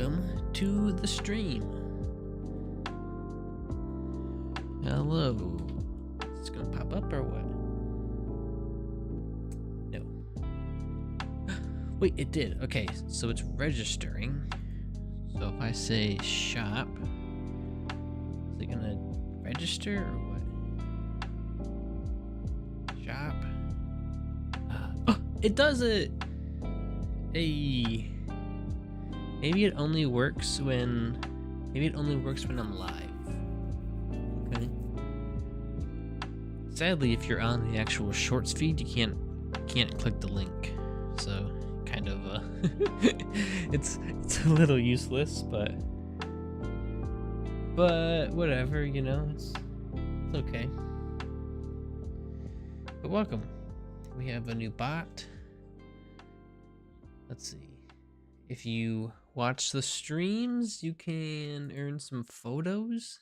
welcome to the stream. Hello. Is it gonna pop up or what? No. Wait, it did. Okay, so it's registering. So if I say shop, is it gonna register or what? Shop. Oh, it does it. Hey. Maybe it only works when I'm live. Okay. Sadly, if you're on the actual shorts feed, you can't click the link. So kind of it's a little useless, but whatever, you know, it's okay. But welcome. We have a new bot. Let's see. If you watch the streams, you can earn some photos.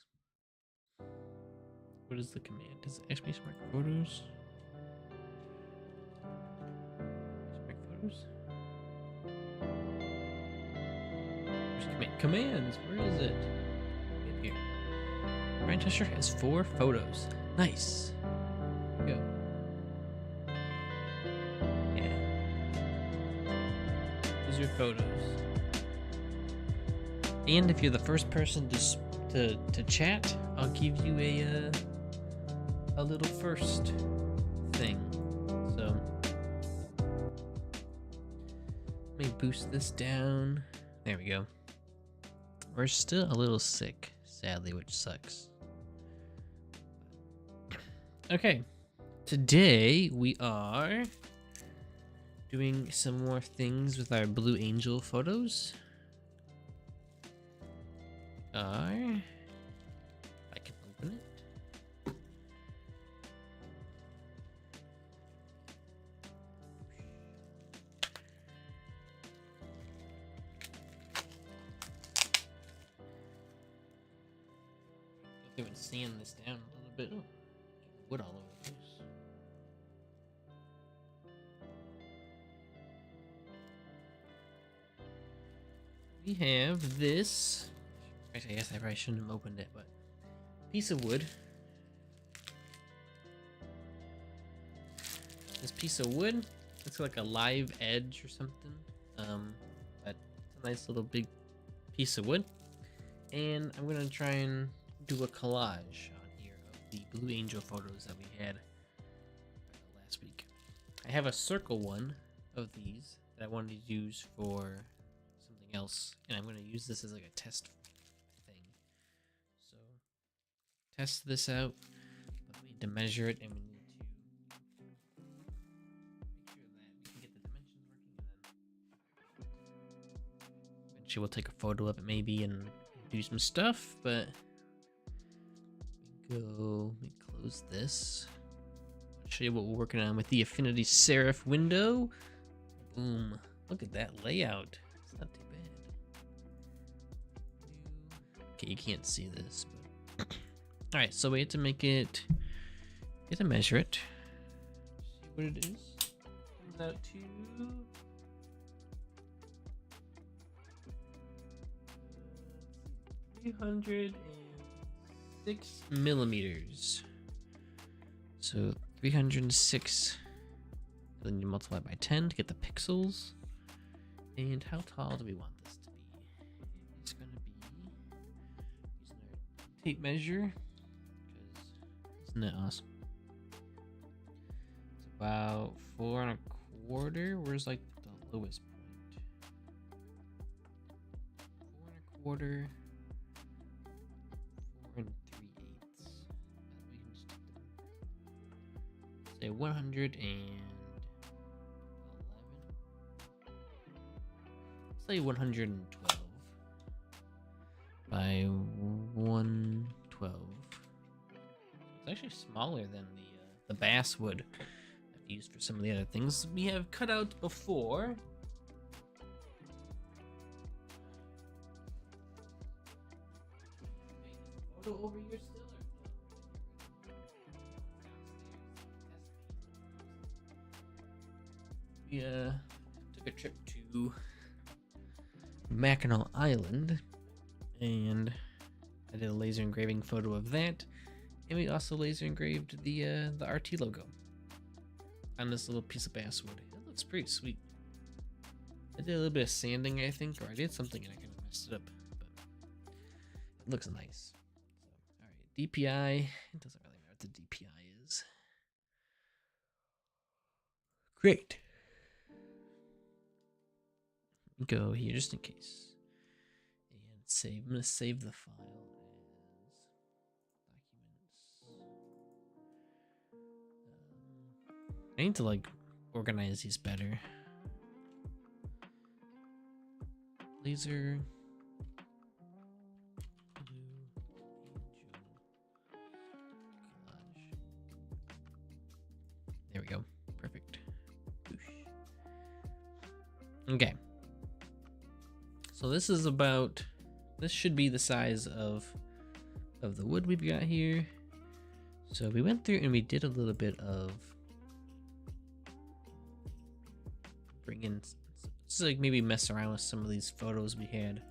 What is the command? Does it exclamation mark photos? Photos? Where's commands? Where is it? Up here. Manchester has 4 photos. Nice. Go. Yeah. Those are your photos. And if you're the first person to chat, I'll give you a little first thing. So let me boost this down. There we go. We're still a little sick, sadly, which sucks. Okay, today we are doing some more things with our Blue Angel photos. I can open it. I would sand this down a little bit. Oh, wood all over the place. We have this. I guess I probably shouldn't have opened it, but piece of wood. This piece of wood, it's like a live edge or something. But it's a nice little big piece of wood. And I'm gonna try and do a collage on here of the Blue Angel photos that we had last week. I have a circle one of these that I wanted to use for something else, and I'm gonna use this as like a test. Test this out, but we need to measure it, and we need to make sure that we can get the dimensions working, and then eventually we'll take a photo of it maybe and do some stuff. But let me close this. I'll show you what we're working on with the Affinity Serif window. Boom, look at that layout. It's not too bad. Okay, you can't see this, but all right, so we have to make it, get to measure it, see what it is. Comes out to 306 millimeters. So 306, then you multiply by 10 to get the pixels. And how tall do we want this to be? It's gonna be using our tape measure. Isn't that awesome? It's about 4 1/4. Where's like the lowest point? 4 1/4. 4 3/8. We can just say 111. Let's say 112 by 112. It's actually smaller than the basswood I've used for some of the other things we have cut out before. Photo over here still, or we took a trip to Mackinac Island, and I did a laser engraving photo of that, and we also laser engraved the RT logo on this little piece of basswood. It looks pretty sweet. I did a little bit of sanding, I think, or I did something and I kind of messed it up, but it looks nice. So, all right, DPI. It doesn't really matter what the DPI is. Great. Go here just in case. And save. I'm gonna save the file as documents. I need to like organize these better. Laser. Collage. There we go. Perfect. Okay. So this is about, this should be the size of the wood we've got here. So we went through and we did a little bit of bring in, just like maybe mess around with some of these photos we had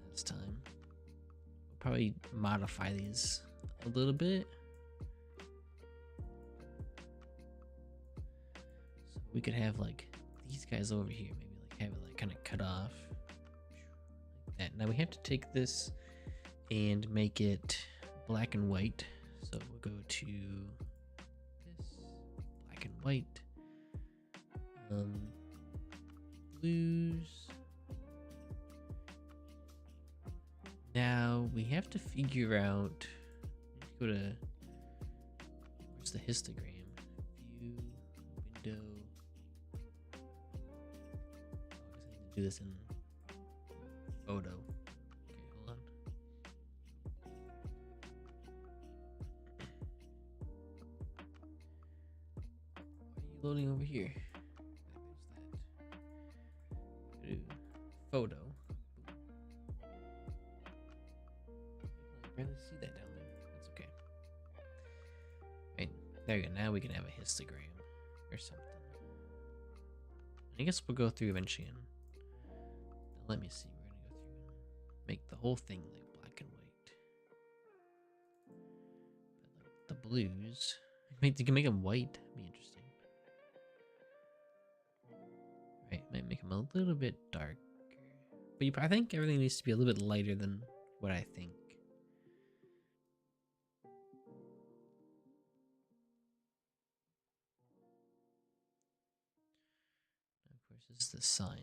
last time. We'll probably modify these a little bit. So we could have like these guys over here, maybe like have it like kind of cut off like that. Now we have to take this and make it black and white. So we'll go to this black and white. Blues. Now we have to figure out, go to, where's the histogram? View, window. Oh, I need to do this in photo. Okay, hold on. Why are you loading over here? Photo. I'd rather see that down there. That's okay. Right, there you go. Now we can have a histogram or something. I guess we'll go through eventually and let me see. We're gonna go through and make the whole thing like black and white. But like the blues, you can make them white. That'd be interesting. Right, might make them a little bit dark. But I think everything needs to be a little bit lighter than what I think. Of course, this is the cyan.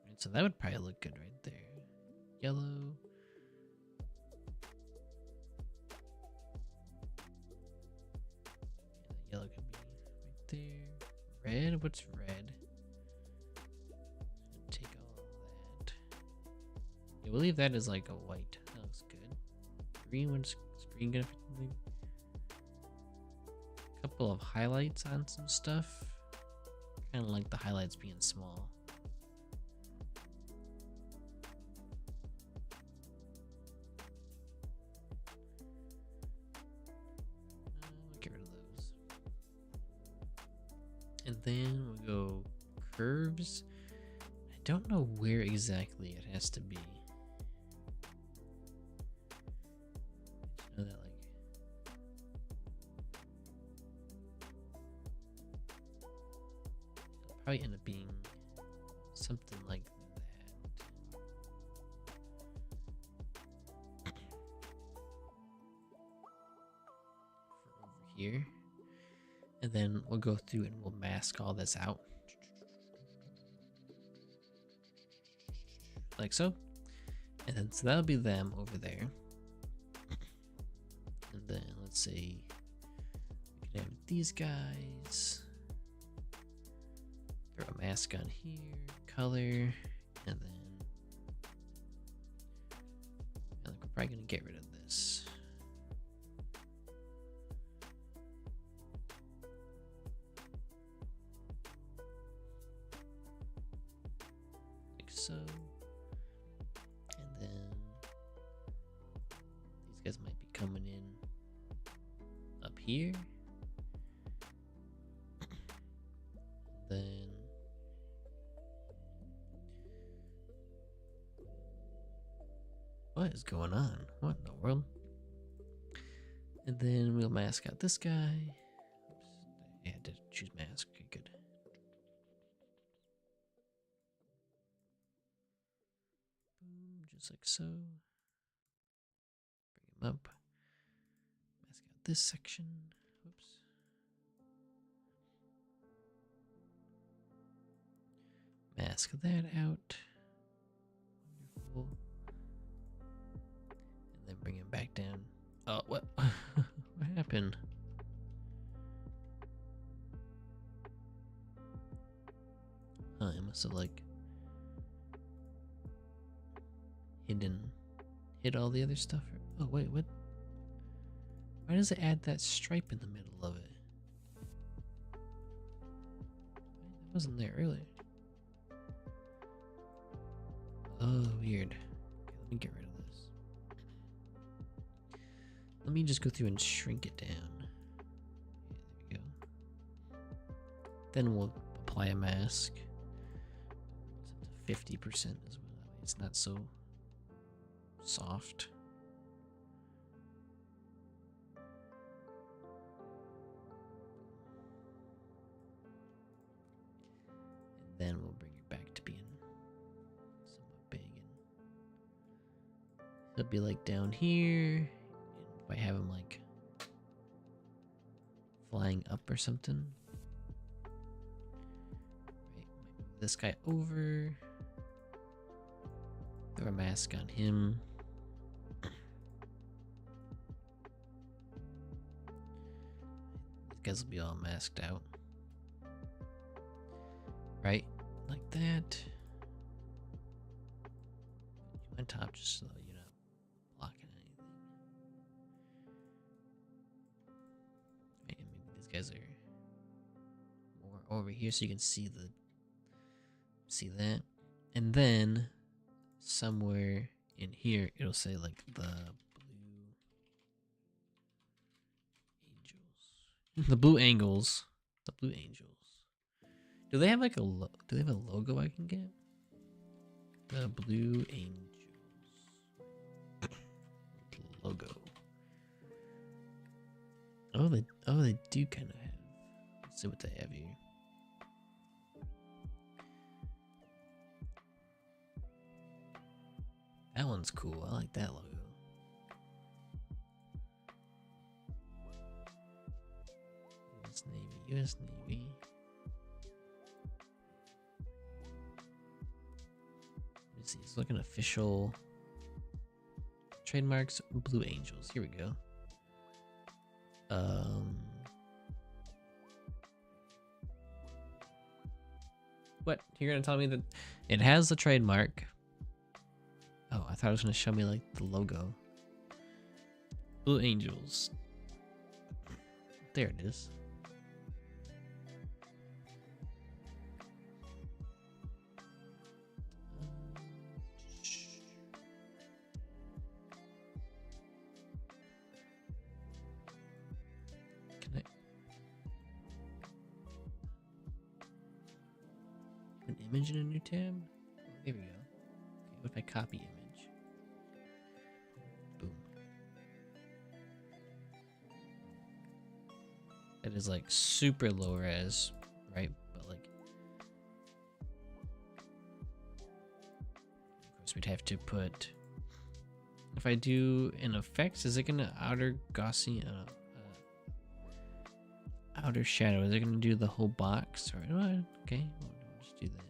Right, so that would probably look good right there. Yellow. Yeah, yellow can be right there. Red, what's red? Take all of that. Yeah, we'll leave that as like a white. That looks good. Green, what's green gonna be? A couple of highlights on some stuff. Kind of like the highlights being small. Get rid of those. And then we'll go curves. I don't know where exactly it has to be. I just know that like it'll probably end up being something like that. For over here. And then we'll go through and we'll mask all this out. Like so. And then so that'll be them over there. And then let's say we can have these guys. Throw a mask on here, color, and then I think we're probably gonna get rid of this. So, and then these guys might be coming in up here, What is going on? What in the world? And then we'll mask out this guy. Oops. Yeah, I did choose mask. Okay, good. Boom, just like so. Bring him up. Mask out this section. Whoops. Mask that out. Wonderful. And then bring him back down. Oh, what? What happened? I must have like hid all the other stuff. Oh wait, what? Why does it add that stripe in the middle of it? That wasn't there earlier. Oh, weird. Okay, let me get rid of this. Let me just go through and shrink it down. Yeah, there we go. Then we'll apply a mask. It's up to 50% as well. It's not so soft. And then we'll bring it back to being somewhat big. And it'll be like down here. And if I have him like flying up or something. Right, move this guy over. Throw a mask on him. These guys will be all masked out. Right? Like that. On top just so you're not blocking anything. Right, and maybe these guys are more over here so you can see that. And then somewhere in here it'll say like the blue angels. The blue angles. The blue angels. Do they have like do they have a logo I can get? The blue angels logo. Oh they do kind of have. Let's see what they have here. That one's cool. I like that logo. US Navy. Let's see, it's looking official. Trademarks, Blue Angels. Here we go. What? You're gonna tell me that it has the trademark? Oh, I thought it was gonna show me like the logo. Blue Angels. There it is. Can I put an image in a new tab? There we go. Okay, what if I copy image? Boom. That is like super low res, right? But like, of course, we'd have to put. If I do an effects, is it gonna outer Gaussian, outer shadow? Is it gonna do the whole box? Or okay, we'll just do that.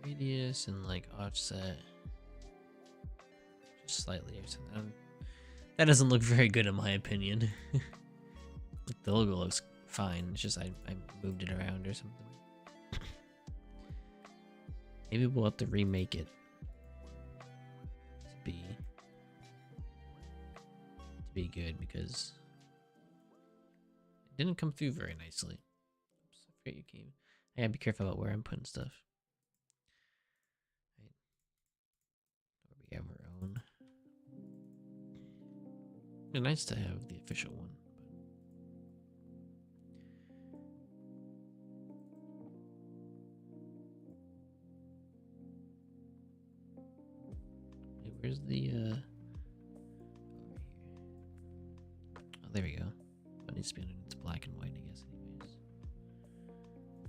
Radius and like offset just slightly or something. That doesn't look very good in my opinion. The logo looks fine. It's just I moved it around or something. Maybe we'll have to remake it to be good because it didn't come through very nicely. Oops, I forget you came. I gotta be careful about where I'm putting stuff. We have our own. It's nice to have the official one. Where's the over here? Oh, there we go. It needs to be underneath. It's black and white, I guess. Anyways,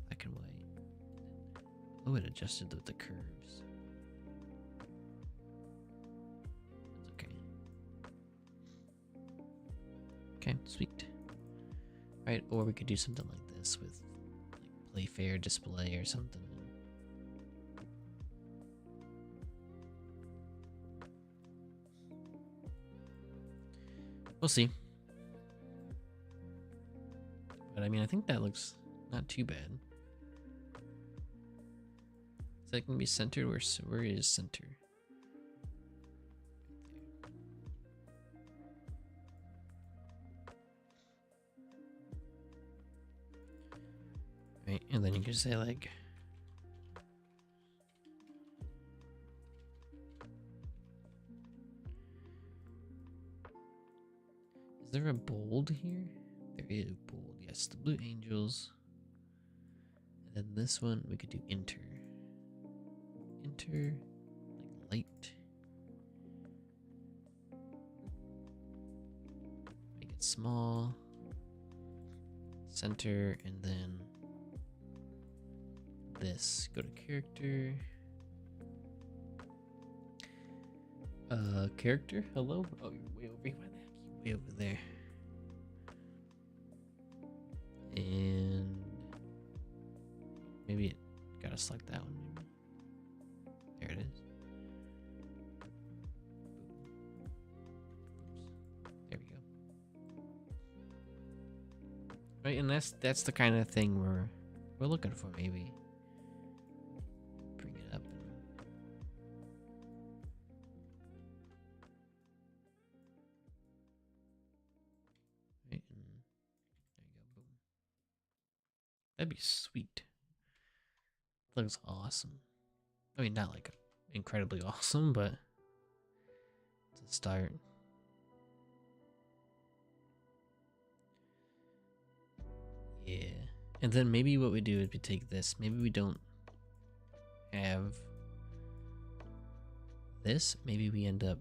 black and white. Oh, it adjusted the curves. That's okay. Okay, sweet. Right, or we could do something like this with like Playfair display or something. We'll see. But I mean, I think that looks not too bad. Is that gonna be centered? Where is center? Right, and then you can say like, is there a bold here? There is a bold. Yes, the Blue Angels. And then this one we could do enter. Enter, like light. Make it small. Center, and then this. Go to character. Character? Hello? Oh, you're way over here. Why the heck are you way over there? And maybe it gotta select that one, maybe. There it is. There we go. Right, and that's the kind of thing we're looking for, maybe. Bring it up. Right, and there you go. Boom. That'd be sweet. Looks awesome. I mean, not like incredibly awesome, but it's a start. Yeah. And then maybe what we do is we take this. Maybe we don't have this. Maybe we end up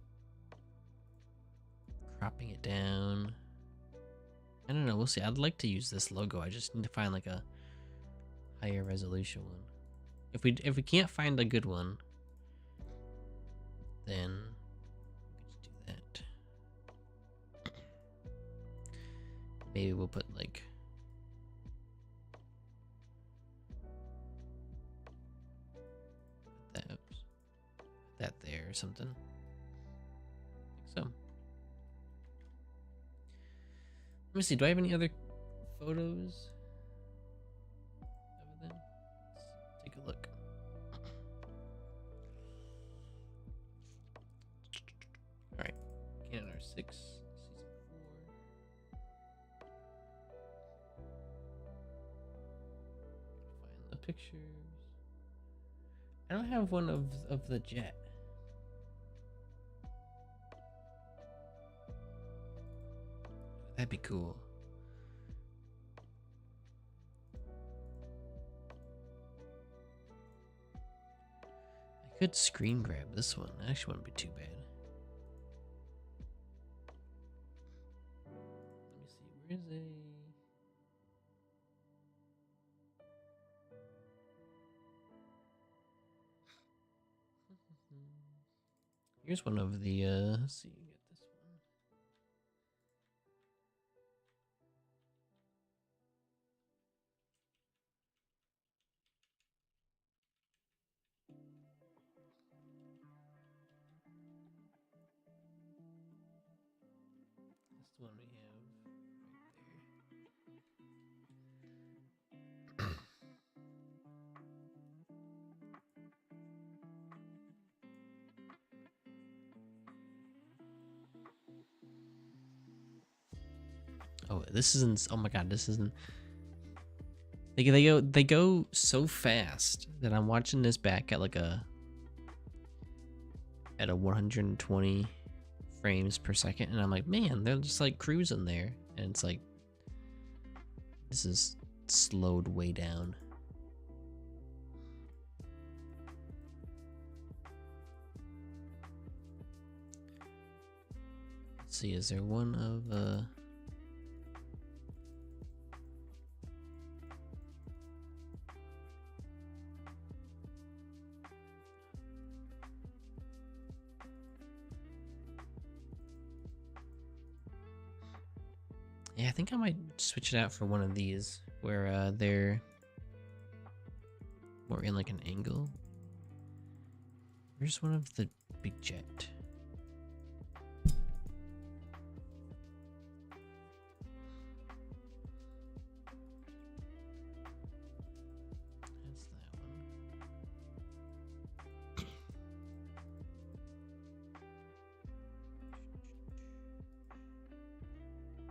cropping it down. I don't know. We'll see. I'd like to use this logo. I just need to find like a higher resolution one. If we can't find a good one, then we can just do that. Maybe we'll put like that there or something. Like so. Let me see. Do I have any other photos? Let's take a look. All right, Canon R6, season 4. Find the pictures. I don't have one of the jet. That'd be cool. I could screen grab this one. That actually wouldn't be too bad. Let me see. Where's a... Here's one of the, let's see, get this one. That's the one we have right there. Oh, this isn't. Oh my god, this isn't. They go so fast that I'm watching this back at like a 120 frames per second, and I'm like, man, they're just like cruising there, and it's like this is slowed way down. Let's see, is there one of yeah, I think I might switch it out for one of these where they're more in like an angle. Where's one of the big jet? That's that one.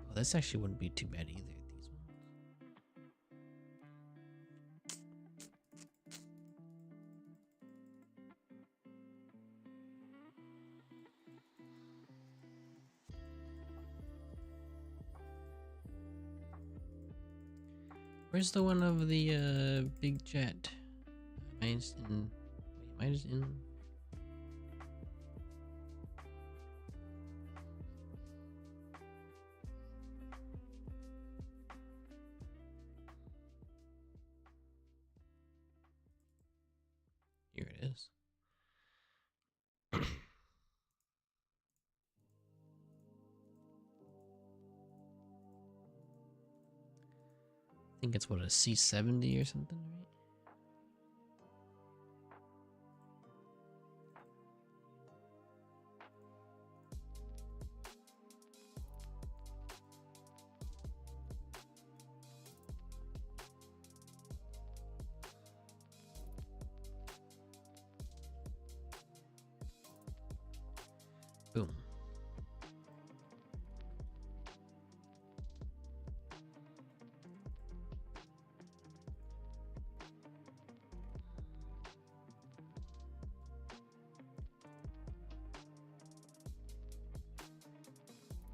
Oh, this actually wouldn't be too bad either. These ones. Where's the one of the big jet? Mine's in. Wait, mine's in. Here it is. I think it's what, a C70 or something, right? Boom.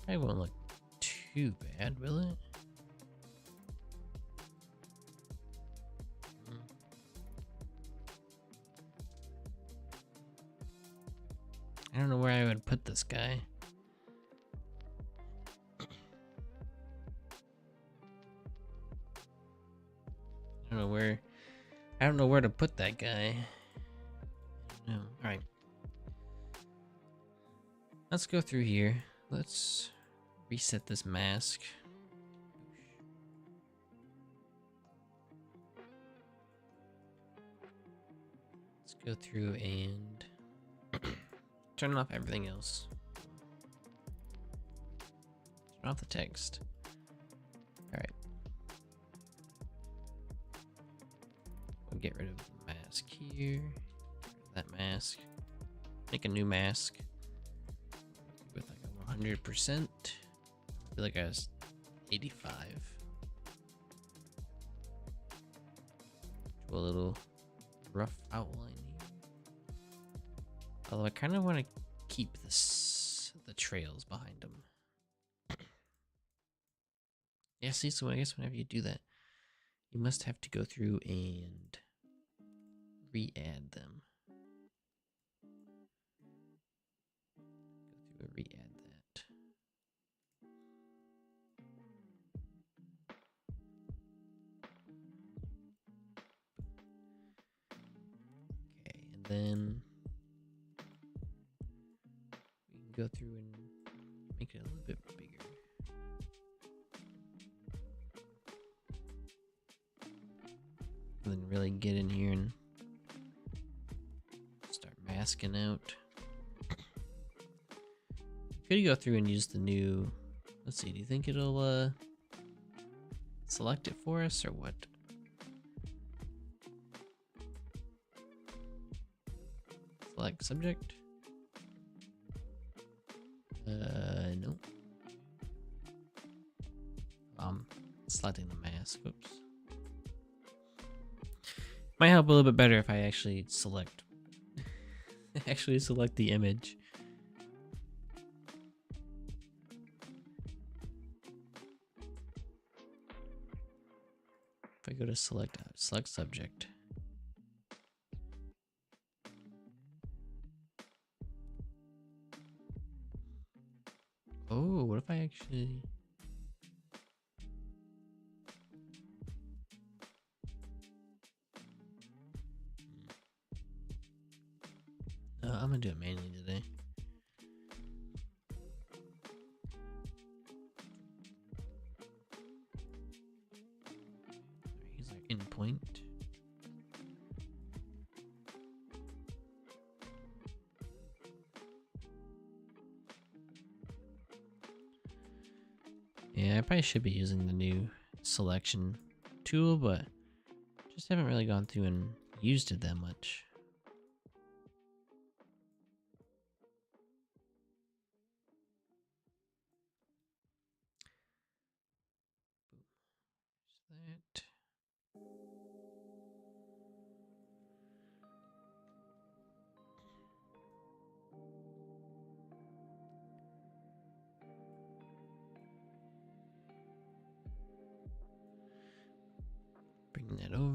Probably won't look too bad, will it? I don't know where I would put this guy. I don't know where to put that guy. No. All right. Let's go through here. Let's reset this mask. Let's go through and turn off everything else. Turn off the text. All right. We'll get rid of the mask here. That mask. Make a new mask with like a 100%. I feel like I was 85. Do a little rough outline here. Although I kind of want to keep the trails behind them. Yeah, see, so I guess whenever you do that, you must have to go through and re-add them. Go through and re-add that. Okay, and then we can go through and make it a little bit bigger. And then really get in here and start masking out. Could you go through and use the new, let's see, do you think it'll select it for us or what? Select subject. No. I'm selecting the mask. Whoops. Might help a little bit better if I actually select the image. If I go to select subject. Oh. if I actually... I'm gonna do it manually today. Here's our endpoint. Yeah, I probably should be using the new selection tool, but just haven't really gone through and used it that much. That. Bring that over.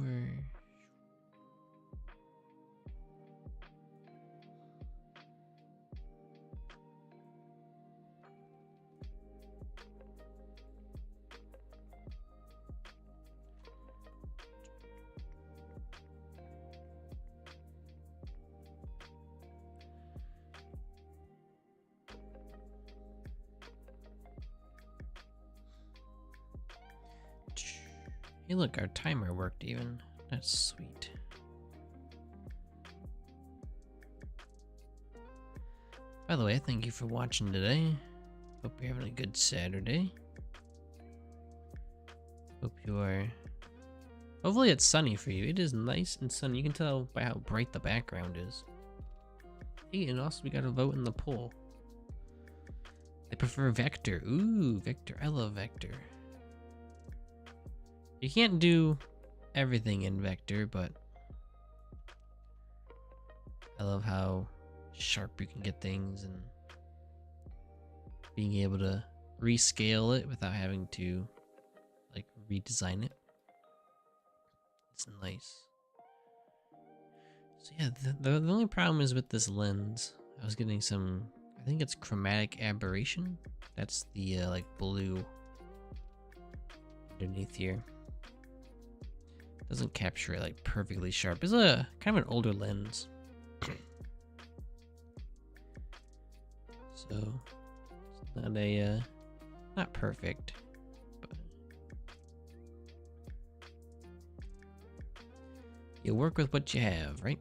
Hey, look, our timer worked even. That's sweet. By the way, thank you for watching today. Hope you're having a good Saturday. Hope you are... Hopefully it's sunny for you. It is nice and sunny. You can tell by how bright the background is. Hey, and also we got a vote in the poll. They prefer vector. Ooh, vector. I love vector. You can't do everything in vector, but I love how sharp you can get things and being able to rescale it without having to like redesign it. It's nice. So yeah, the only problem is with this lens. I was getting some, I think it's chromatic aberration. That's the like blue underneath here. Doesn't capture it like perfectly sharp. It's a kind of an older lens. So it's not a not perfect, but you work with what you have, right?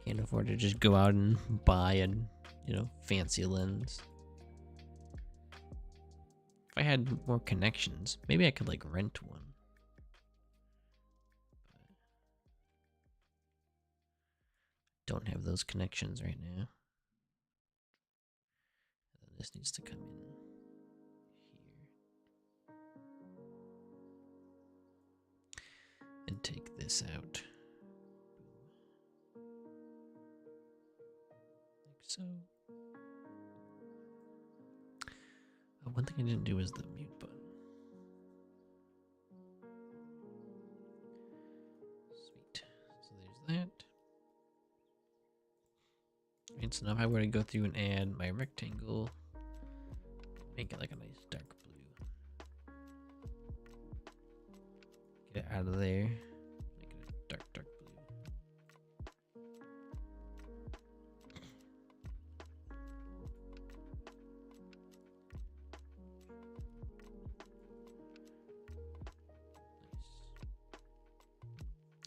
Can't afford to just go out and buy a, you know, fancy lens. If I had more connections, maybe I could like rent one. Don't have those connections right now. This needs to come in here. And take this out. Like so. One thing I didn't do is the mute button. Sweet. So there's that. And so now if I were to go through and add my rectangle, make it like a nice dark blue. Get it out of there. Make it a dark blue.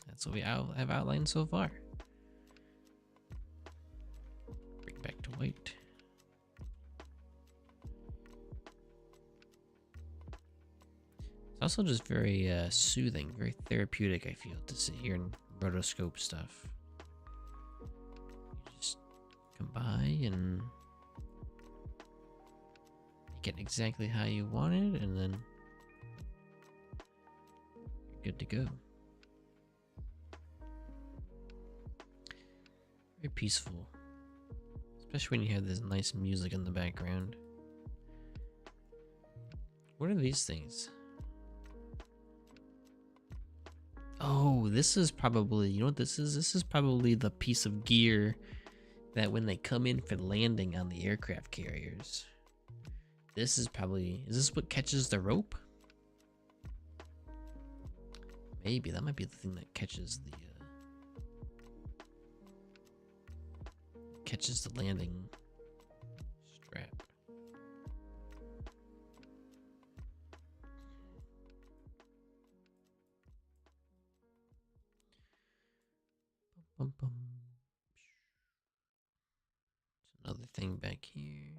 That's what we have outlined so far. Bring back to white. It's also just very soothing, very therapeutic, I feel, to sit here and rotoscope stuff. You just come by and make it exactly how you want it, and then you're good to go. Very peaceful, especially when you have this nice music in the background. What are these things? Oh, this is probably, you know what this is? This is probably the piece of gear that when they come in for landing on the aircraft carriers, this is probably, is this what catches the rope? Maybe that might be the thing that catches the landing strap. Bum, bum. There's another thing back here.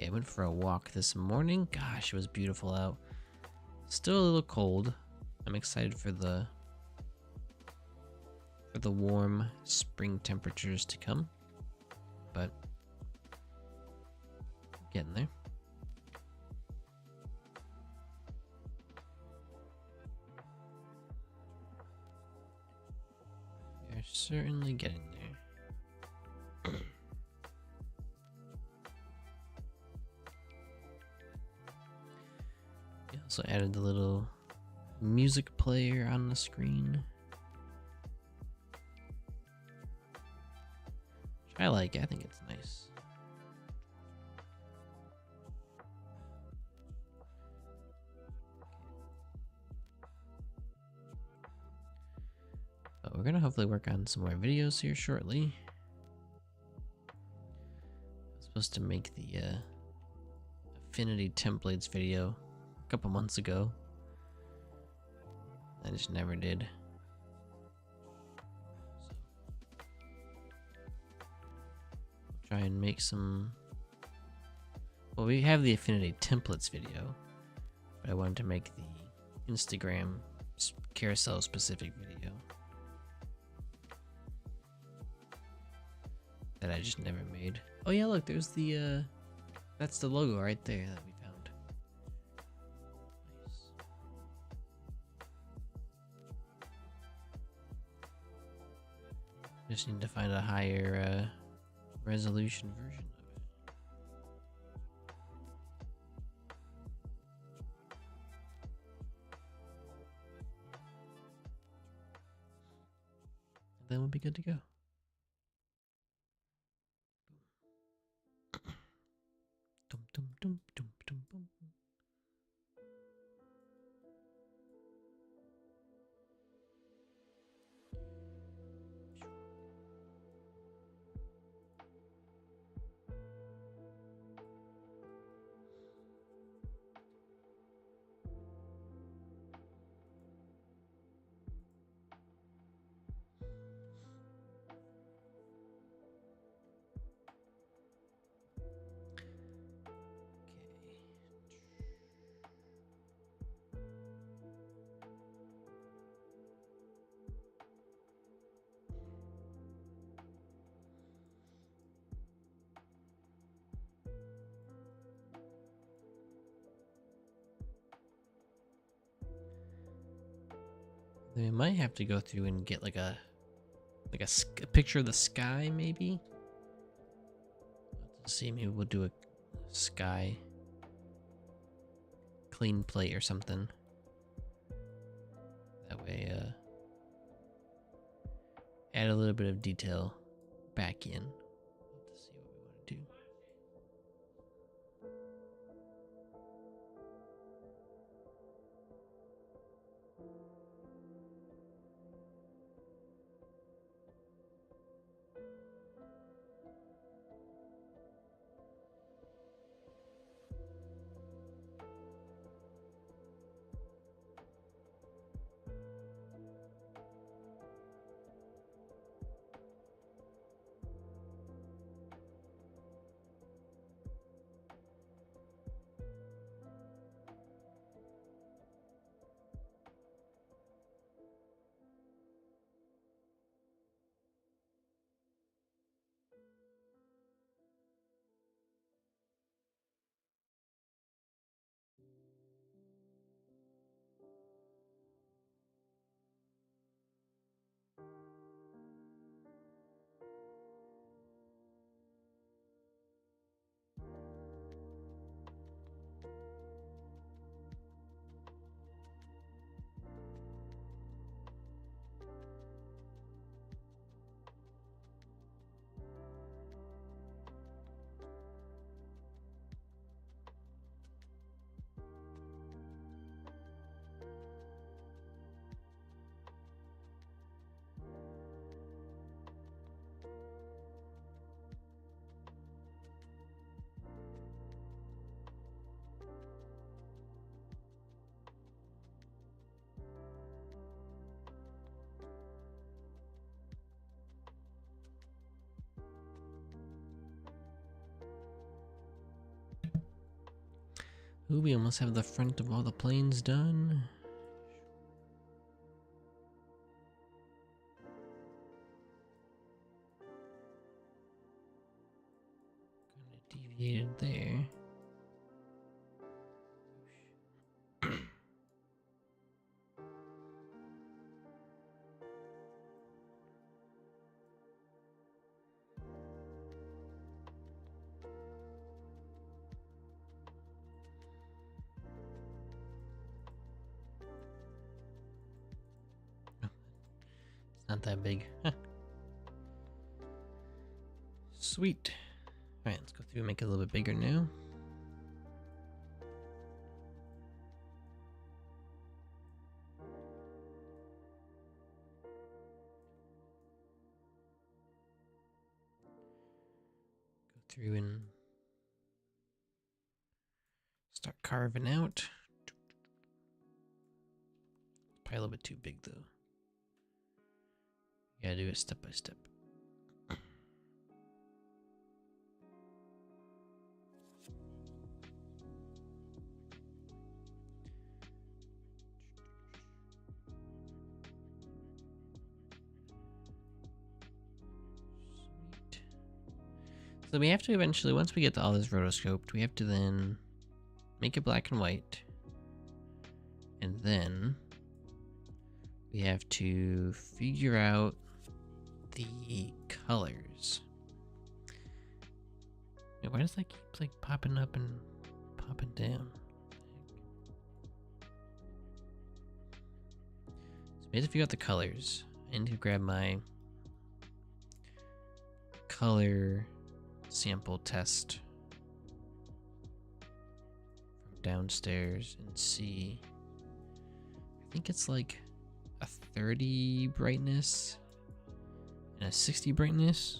I went for a walk this morning. Gosh, it was beautiful out. Still a little cold. I'm excited for the warm spring temperatures to come, but getting there. We're certainly getting there. Also added the little music player on the screen. Which I like, I think it's nice. But we're gonna hopefully work on some more videos here shortly. I was supposed to make the Affinity templates video a couple months ago. I just never did. So, try and make some. Well, we have the Affinity templates video, but I wanted to make the Instagram carousel specific video that I just never made. Oh yeah, look, there's the that's the logo right there that we found. Nice. Just need to find a higher resolution version of it. And then we'll be good to go. Dum, dum, dum, dum, dum, dum. Then we might have to go through and get like a picture of the sky, maybe. Let's see, maybe we'll do a sky clean plate or something. That way, add a little bit of detail back in. Let's see what we want to do. Ooh, we almost have the front of all the planes done. Kind of deviated there. Not that big. Sweet. Alright, let's go through and make it a little bit bigger now. Go through and start carving out. Probably a little bit too big though. You gotta do it step by step. Sweet. So we have to eventually, once we get all this rotoscoped, we have to then make it black and white. And then we have to figure out the colors. Wait, why does that keep like popping up and popping down? So we have to figure out the colors. I need to grab my color sample test from downstairs and see. I think it's like a 30 brightness and a 60 brightness.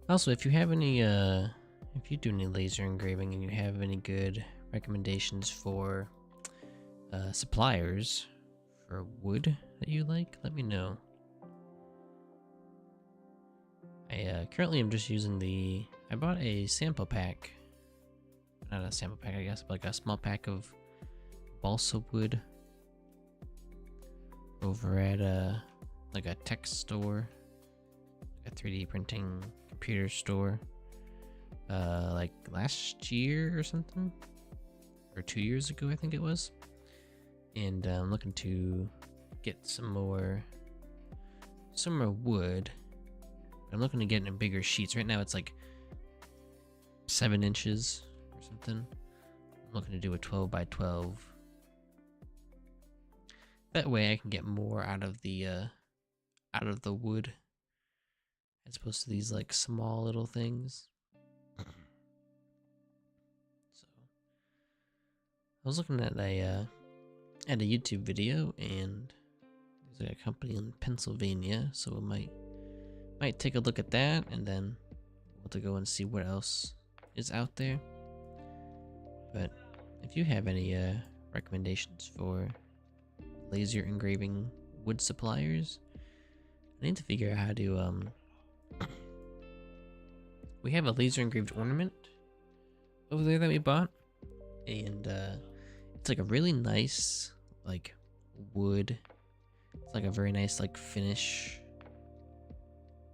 Also, if you have any, if you do any laser engraving and you have any good recommendations for suppliers for wood that you like, let me know. I currently am just using I bought a sample pack. Not a sample pack, I guess, but like a small pack of balsa wood over at like a tech store, a 3D printing computer store, like last year or something. or 2 years ago, I think it was. And I'm looking to get some more wood. I'm looking to get in bigger sheets. Right now it's like 7 inches or something. I'm looking to do a 12 by 12. That way I can get more out of the wood, as opposed to these like small little things. So I was looking at a YouTube video, and there's like a company in Pennsylvania, so we might take a look at that, and then we'll have to go and see what else is out there. But if you have any recommendations for laser engraving wood suppliers, I need to figure out how to we have a laser engraved ornament over there that we bought, and it's like a really nice like wood. It's like a very nice like finish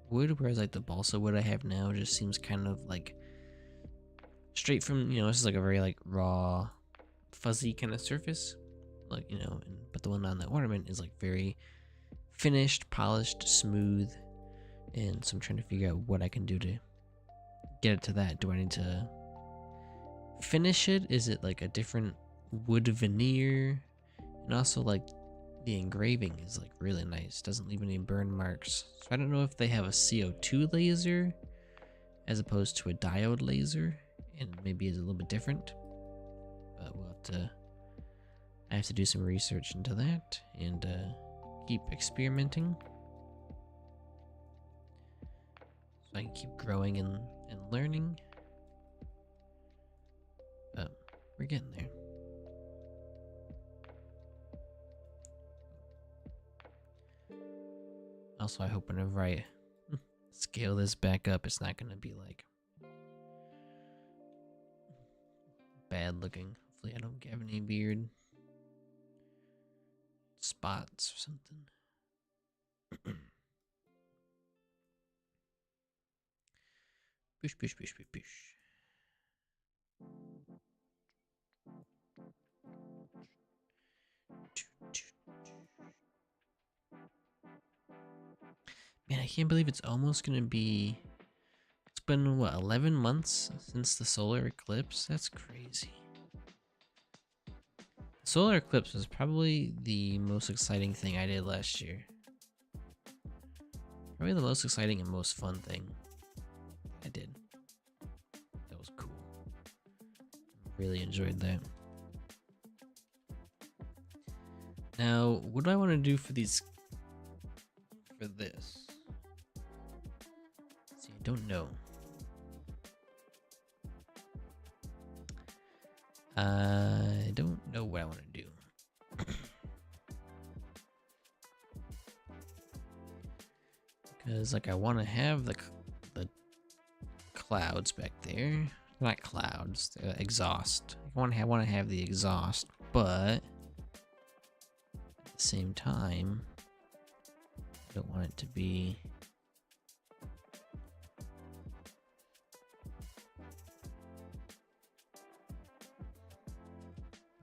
wood, whereas like the balsa wood I have now just seems kind of like straight from, you know, this is like a very like raw, fuzzy kind of surface, like, you know, but the one on the ornament is like very finished, polished, smooth. And so I'm trying to figure out what I can do to get it to that. Do I need to finish it? Is it like a different wood veneer? And also like the engraving is like really nice, doesn't leave any burn marks. So I don't know if they have a CO2 laser as opposed to a diode laser, and maybe it's a little bit different, but we'll have to, I have to do some research into that and keep experimenting so I can keep growing and learning. But we're getting there. Also, I hope whenever I scale this back up, it's not going to be like bad looking. Hopefully I don't have any weird spots or something. Push, push, push, push, push. Man, I can't believe it's almost gonna be, it's been what, 11 months since the solar eclipse? That's crazy. The solar eclipse was probably the most exciting thing I did last year. Probably the most exciting and most fun thing I did. That was cool. Really enjoyed that. Now, what do I want to do for these, for this? See, I don't know. I don't know what I want to do. Because like I want to have the clouds back there. Not clouds, the exhaust. I want to have the exhaust, but at the same time, I don't want it to be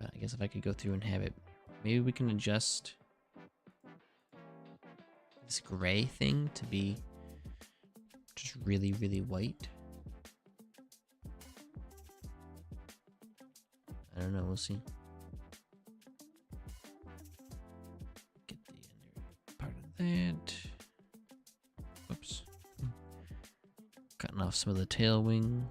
but I guess if I could go through and have it, maybe we can adjust this gray thing to be just really, really white. I don't know, we'll see. Get the inner part of that. Whoops. Cutting off some of the tail wing.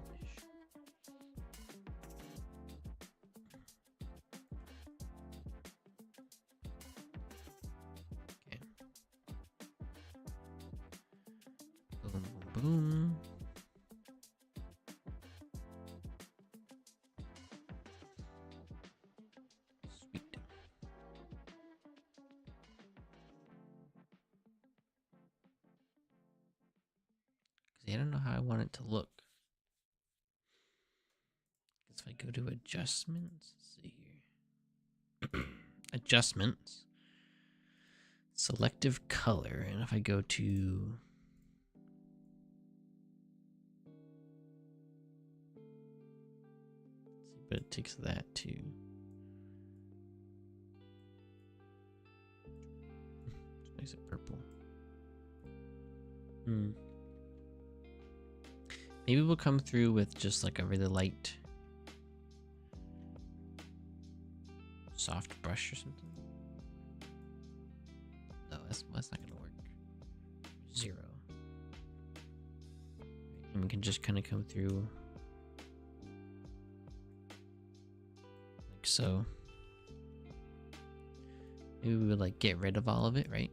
Okay. Boom, boom, boom. I don't know how I want it to look. If I go to adjustments, let's see here. Adjustments. Selective color. And if I go to but it takes that too. Just makes it purple. Maybe we'll come through with just like a really light soft brush or something. No, that's not gonna work. 0. And we can just kind of come through like so. Maybe we would like get rid of all of it, right?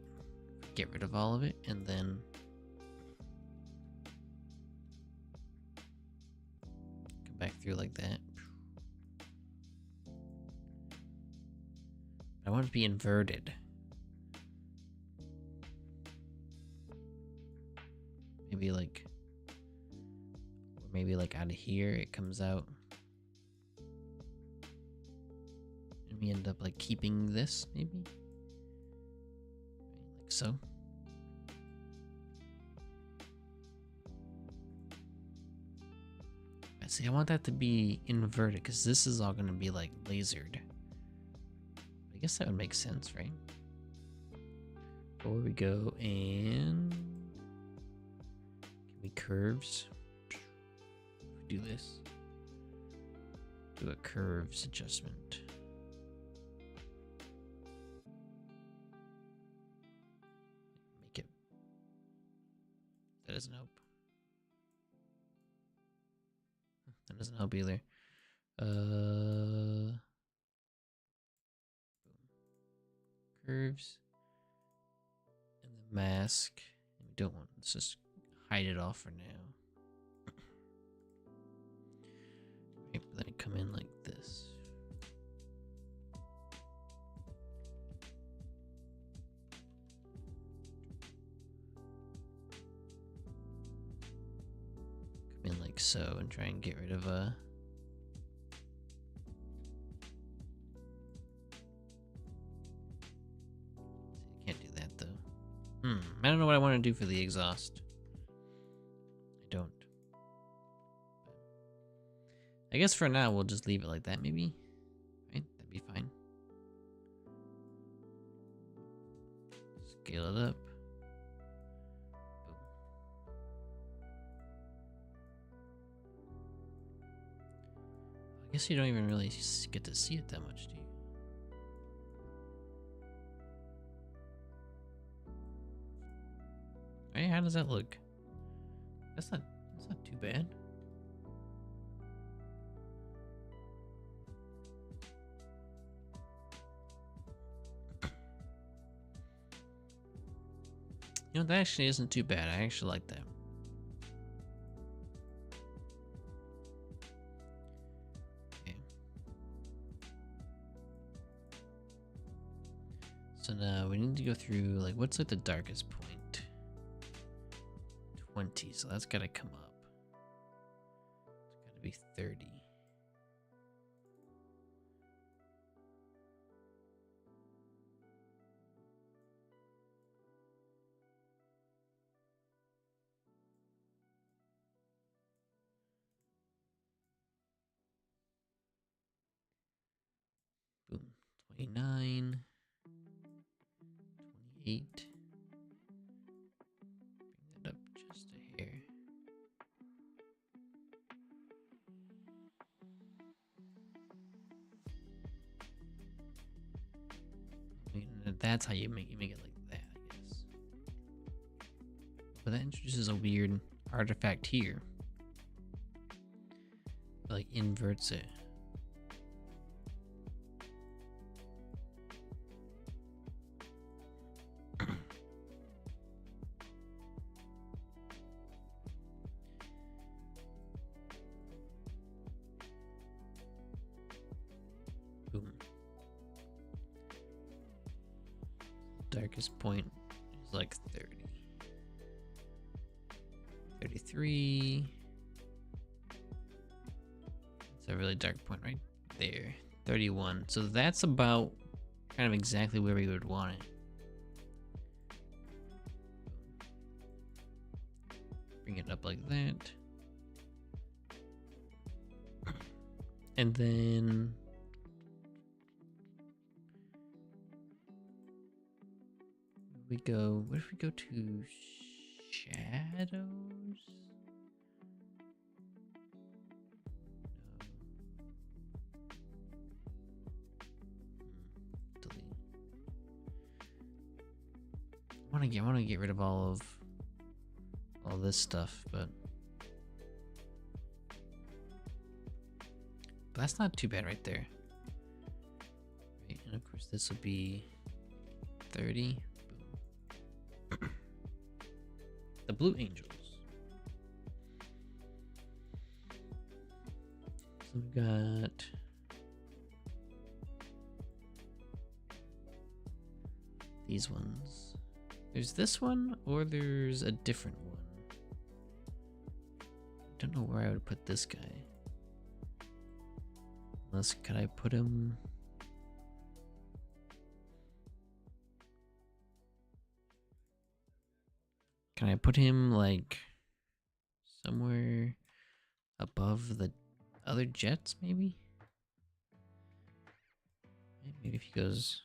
Get rid of all of it and then come back through like that. I want it to be inverted. Maybe like, or maybe like out of here it comes out. And we end up like keeping this maybe. Right, like so. See, I want that to be inverted because this is all going to be like lasered. I guess that would make sense, right? Before we go and give me curves. If we do this, do a curves adjustment. Make it. That doesn't help. That doesn't help either. Curves and the mask. We don't want, let's just hide it off for now. Right, let it come in like this. Come in like so and try and get rid of I don't know what I want to do for the exhaust. I don't. I guess for now we'll just leave it like that maybe. Right? That'd be fine. Scale it up. Boom. I guess you don't even really get to see it that much, do you? Hey, how does that look? That's not too bad. You know, that actually isn't too bad. I actually like that. Okay. So now we need to go through, like, what's like the darkest point? 20, so that's gotta come up. It's gotta be 30. Boom. 29. 28. Bring that up just a hair. That's how you make it like that, I guess. But that introduces a weird artifact here. It, like, inverts it. Boom. Darkest point is like 30. 33. It's a really dark point right there. 31. So that's about kind of exactly where we would want it. Bring it up like that. And then we go, what if we go to shadows? Delete. I want to get rid of all this stuff, but that's not too bad right there. Right, and of course this will be 30. Boom. The blue angels. So we've got these ones. There's this one, or there's a different one. I don't know where I would put this guy. Unless, could I put him? Can I put him like somewhere above the other jets, maybe? Maybe if he goes.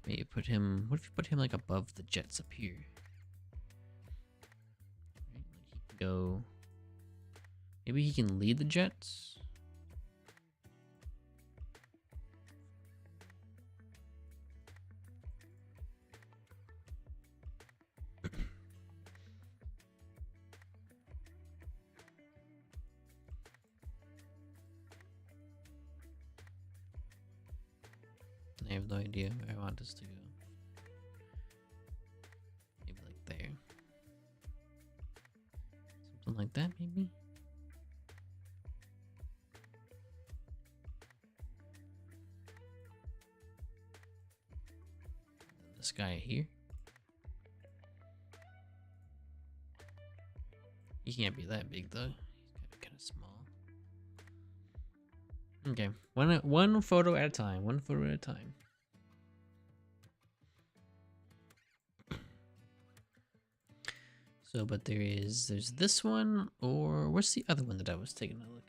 Maybe put him. What if you put him like above the jets up here? Right, like he can go. Maybe he can lead the jets. I have no idea where I want this to go. Maybe like there. Something like that, maybe? This guy here. He can't be that big though. He's kind of small. Okay, one photo at a time. One photo at a time. So, but there's this one, or what's the other one that I was taking a look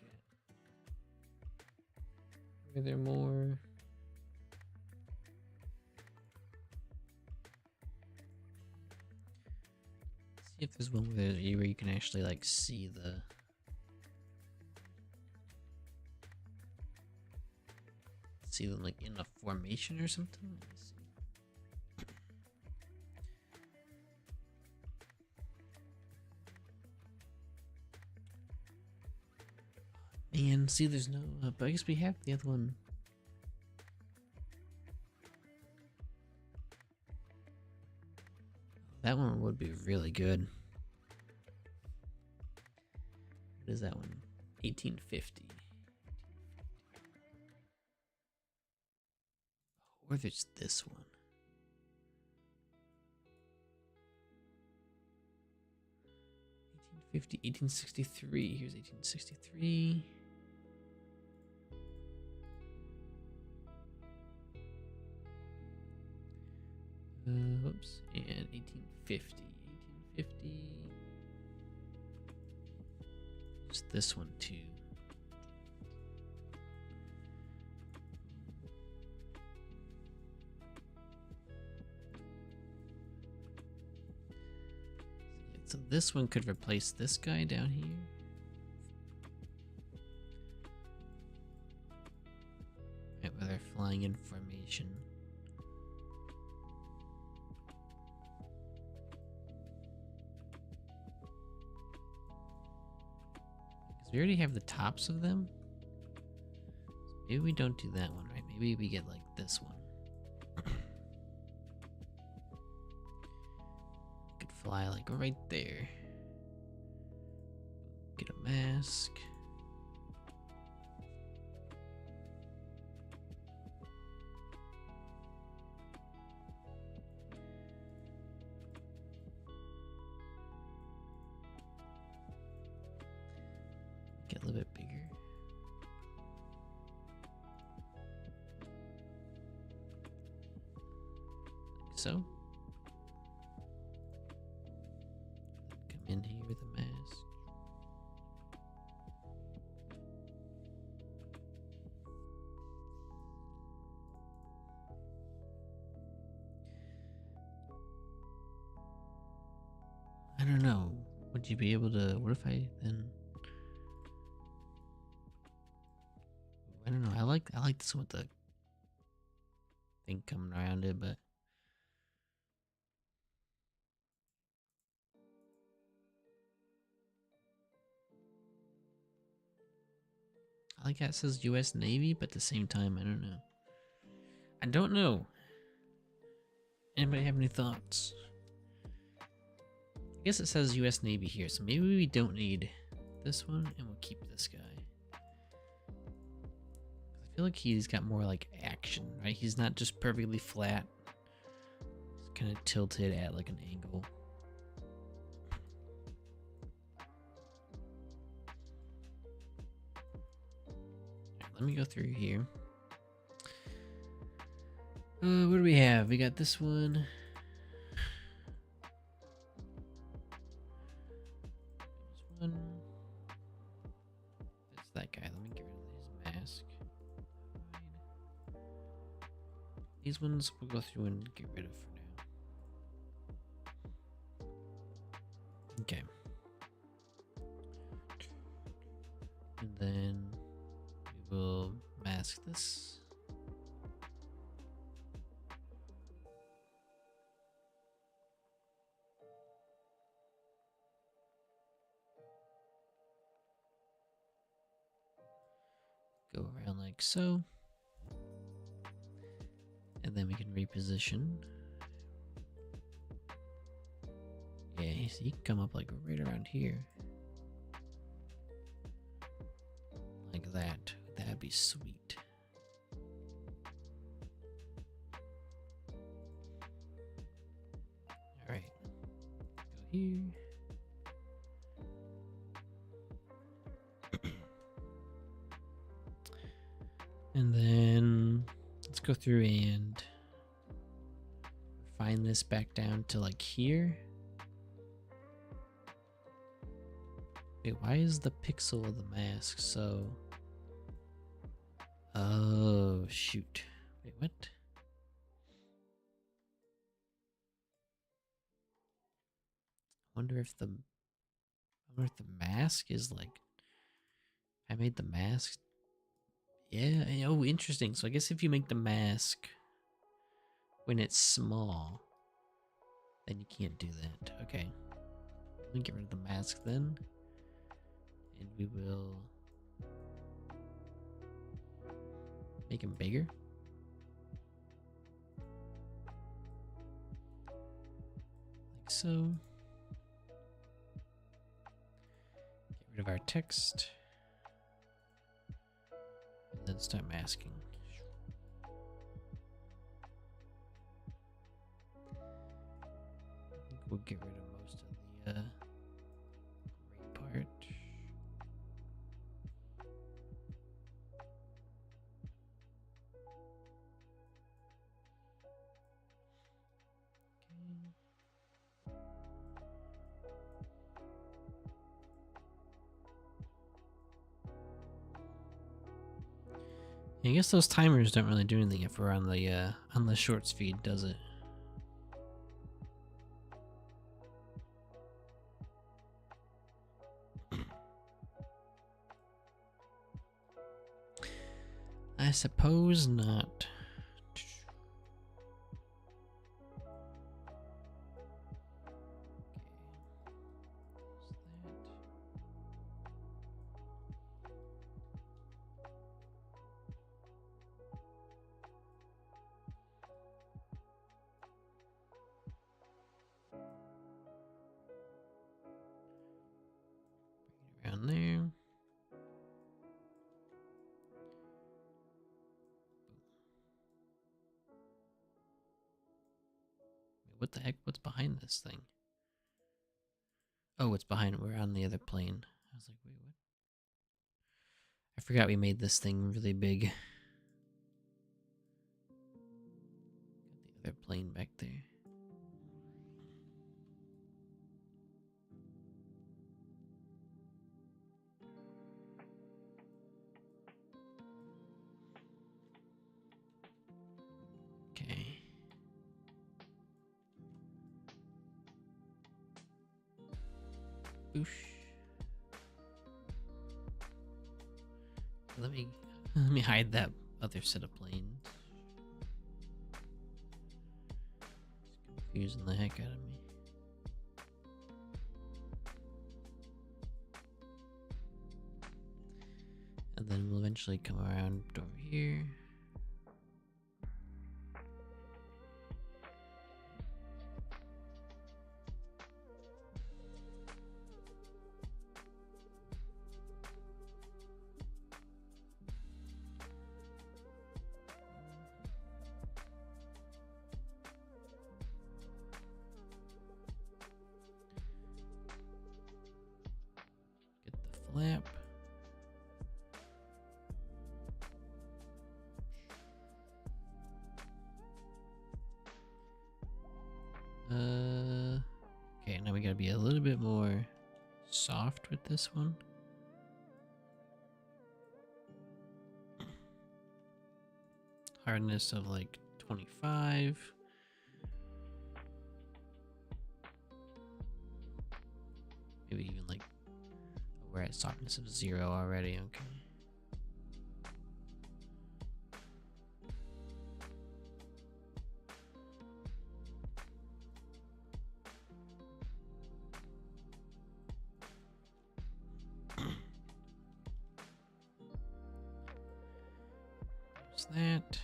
at? Are there more? Let's see if there's one where you can actually like see them like in a formation or something. Let me see. And see, there's no, but I guess we have the other one. That one would be really good. What is that one? 1850. Or if it's this one. 1850, 1863. Here's 1863. Whoops, and 1850. 1850. It's this one too. So this one could replace this guy down here. Right, where they're flying in formation. We already have the tops of them. So maybe we don't do that one, right? Maybe we get like this one. Could fly like right there. Get a mask. Get a little bit bigger. Like so. I don't know. Would you be able to? What if I then? I don't know. I like this with the thing coming around it, but I like how it says U.S. Navy, but at the same time, I don't know. I don't know. Anybody have any thoughts? I guess it says U.S. Navy here, so maybe we don't need this one, and we'll keep this guy. I feel like he's got more like action, right? He's not just perfectly flat. He's kind of tilted at like an angle. Right, let me go through here. What do we have? We got this one. There's one. It's that guy. Let me get rid of his mask. These ones we'll go through and get rid of for now. Okay. And then we will mask this. Go around like so. And then we can reposition. Yeah, so you can come up like right around here. Like that. That'd be sweet. Alright. Go here. And then let's go through and refine this back down to like here. Wait, why is the pixel of the mask so... Oh, shoot. Wait, what? I wonder if the mask is like... I made the mask... Yeah, oh, interesting. So I guess if you make the mask when it's small, then you can't do that. Okay. Let me get rid of the mask then. And we will make him bigger. Like so. Get rid of our text. And then start masking. I think we'll get rid of most of the gray part. I guess those timers don't really do anything if we're on the shorts feed, does it? I suppose not. Around there. What the heck? What's behind this thing? Oh, it's behind. We're on the other plane. I was like, wait, what? I forgot we made this thing really big. Got the other plane back there. Okay. Boosh. Let me hide that other set of planes. It's confusing the heck out of me. And then we'll eventually come around over here. Get the flap. Okay, now we gotta be a little bit more soft with this one. Hardness of like 25. Maybe even like, we're at softness of 0 already, okay. That.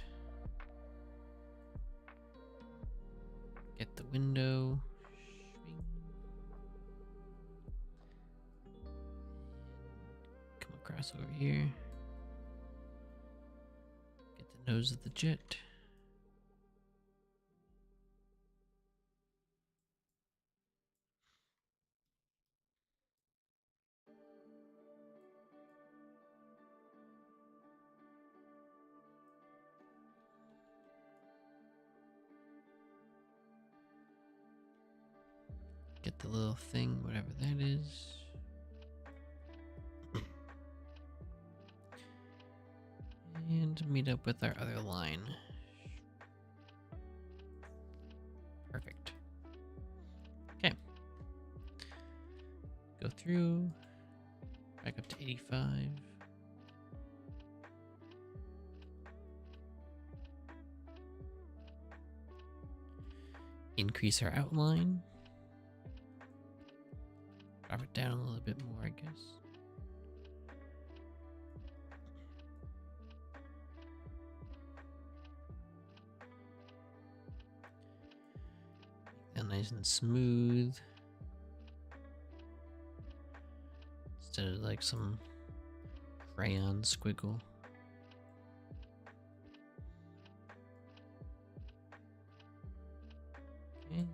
Get the window. Come across over here. Get the nose of the jet. Get the little thing, whatever that is. And meet up with our other line. Perfect. Okay. Go through. Back up to 85. Increase our outline. Drop it down a little bit more, I guess. Make that nice and smooth. Instead of like some crayon squiggle. Okay.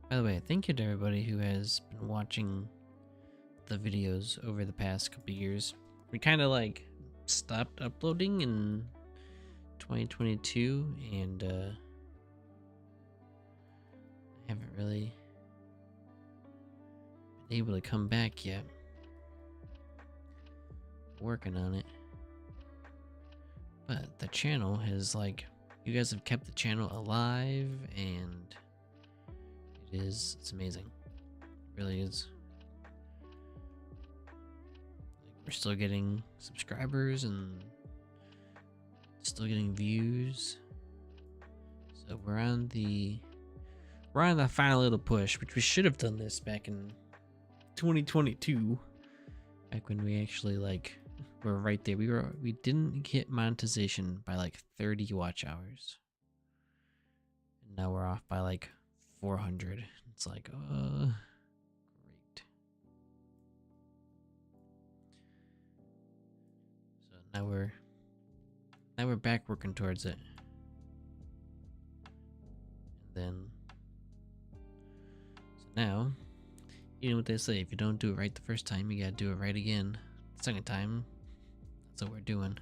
By the way, thank you to everybody who has been watching the videos over the past couple years. We kind of like stopped uploading in 2022 and I haven't really been able to come back yet. Working on it. But the channel has like, you guys have kept the channel alive and it's amazing. It really is. Like, we're still getting subscribers and still getting views. So we're on the final little push, which we should have done this back in 2022. Back when we actually like were right there. We didn't hit monetization by like 30 watch hours. And now we're off by like 400. It's like, great. So now we're back working towards it. And then, so now, you know what they say, if you don't do it right the first time, you gotta do it right again. The second time, that's what we're doing.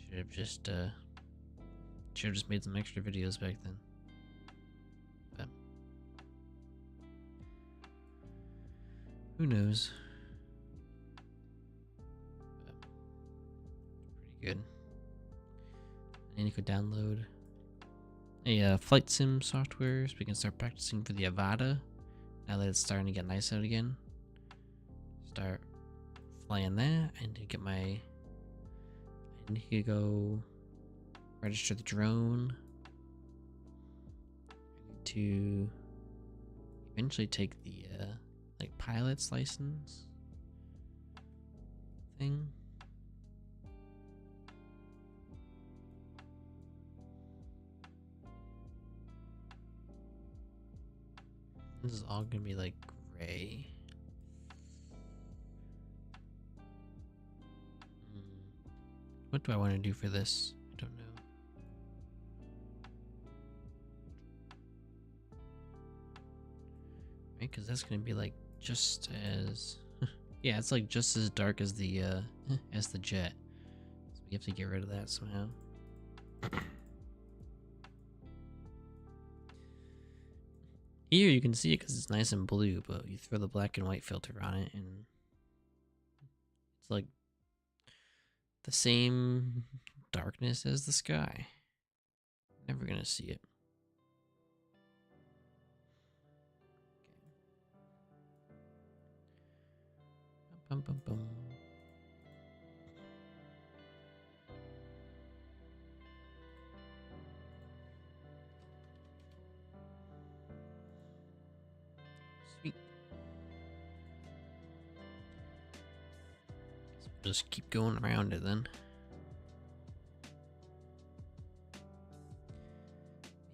Should have just made some extra videos back then. Who knows? But pretty good. I need to go download a flight sim software so we can start practicing for the Avada. Now that it's starting to get nice out again. Start flying that. I need to get my... I need to go register the drone. I need to eventually take the like pilot's license thing. This is all gonna be like gray. What do I want to do for this? I don't know. Right, because that's gonna be like just as yeah, it's like just as dark as the jet. So we have to get rid of that somehow. Here you can see it because it's nice and blue, but you throw the black and white filter on it and it's like the same darkness as the sky. Never gonna see it. Bum, bum, bum. Sweet. So just keep going around it then.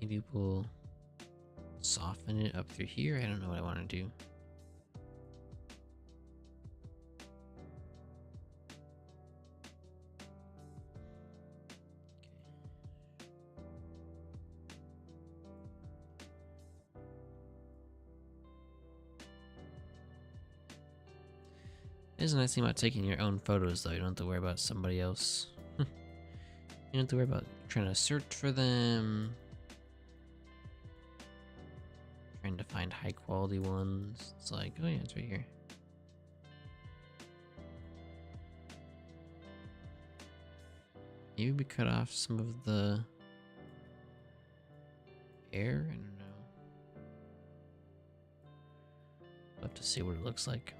Maybe we'll soften it up through here. I don't know what I want to do. It is a nice thing about taking your own photos, though. You don't have to worry about somebody else. You don't have to worry about trying to search for them. Trying to find high quality ones. It's like, oh yeah, it's right here. Maybe we cut off some of the air? I don't know. We'll have to see what it looks like.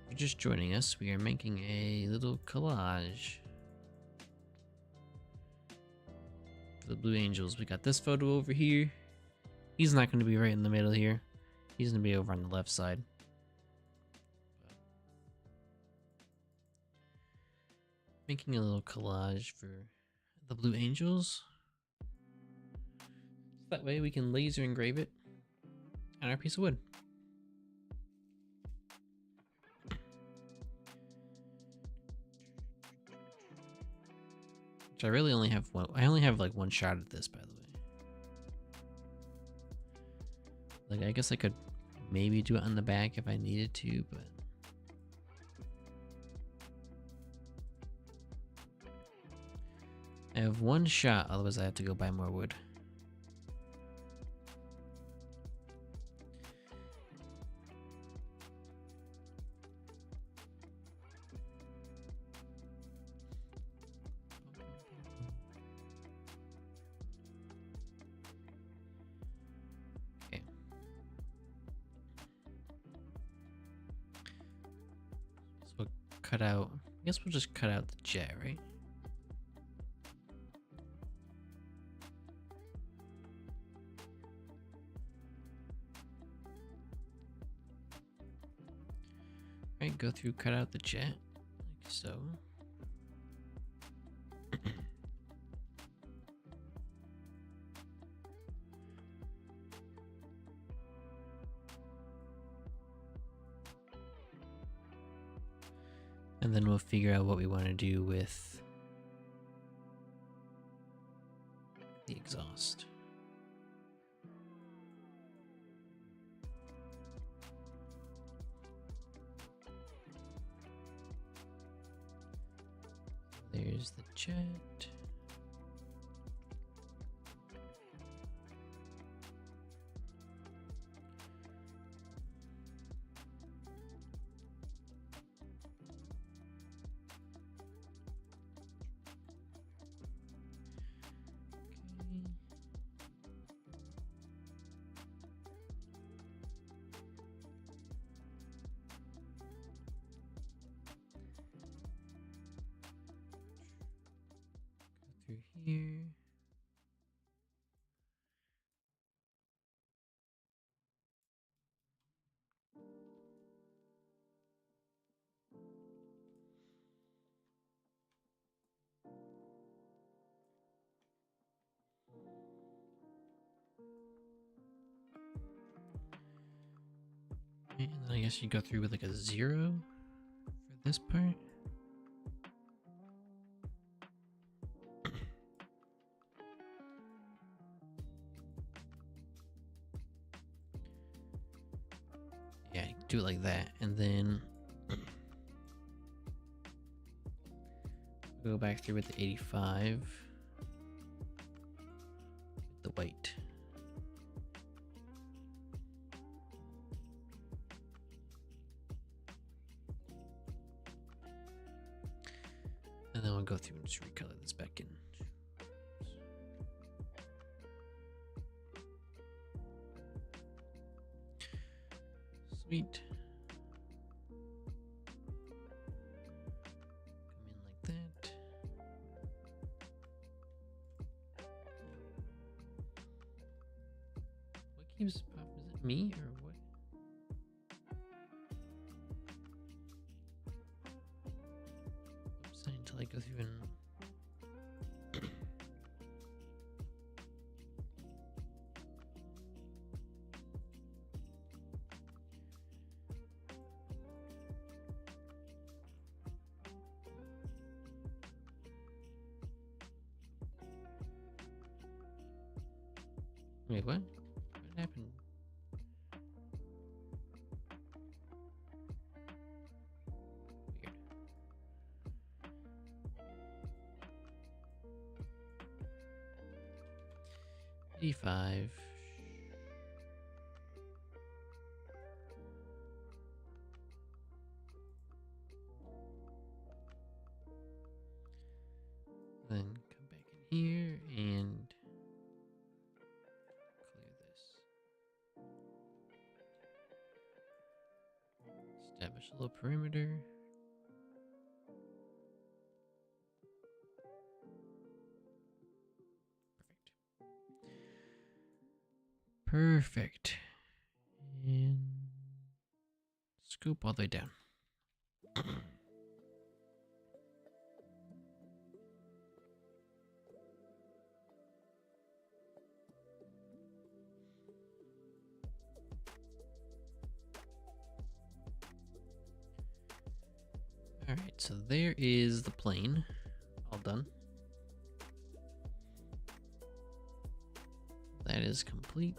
If you're just joining us, we are making a little collage for the Blue Angels. We got this photo over here. He's not going to be right in the middle here. He's going to be over on the left side. Making a little collage for the Blue Angels. So that way we can laser engrave it on our piece of wood. Which I really only have one. I only have like one shot at this, by the way. Like, I guess I could maybe do it on the back if I needed to, but I have one shot, otherwise I have to go buy more wood. Okay. So we'll cut out, I guess we'll just cut out the jet, right? Right, go through, cut out the jet, like so. And then we'll figure out what we want to do with the exhaust. There's the chat. Through here. And then I guess you go through with like a 0 for this part. Yeah, do it like that, and then go back through with the 85, with the white. And then we'll go through and just recolor this back in. Sweet. Come in like that. What keeps popping? Is it me or what? Oops, I need to like go through and wait, what? What happened? Weird. E5. Then come back in here and clear this. Establish a little perimeter. Perfect. And scoop all the way down. All right, so there is the plane, all done. That is complete.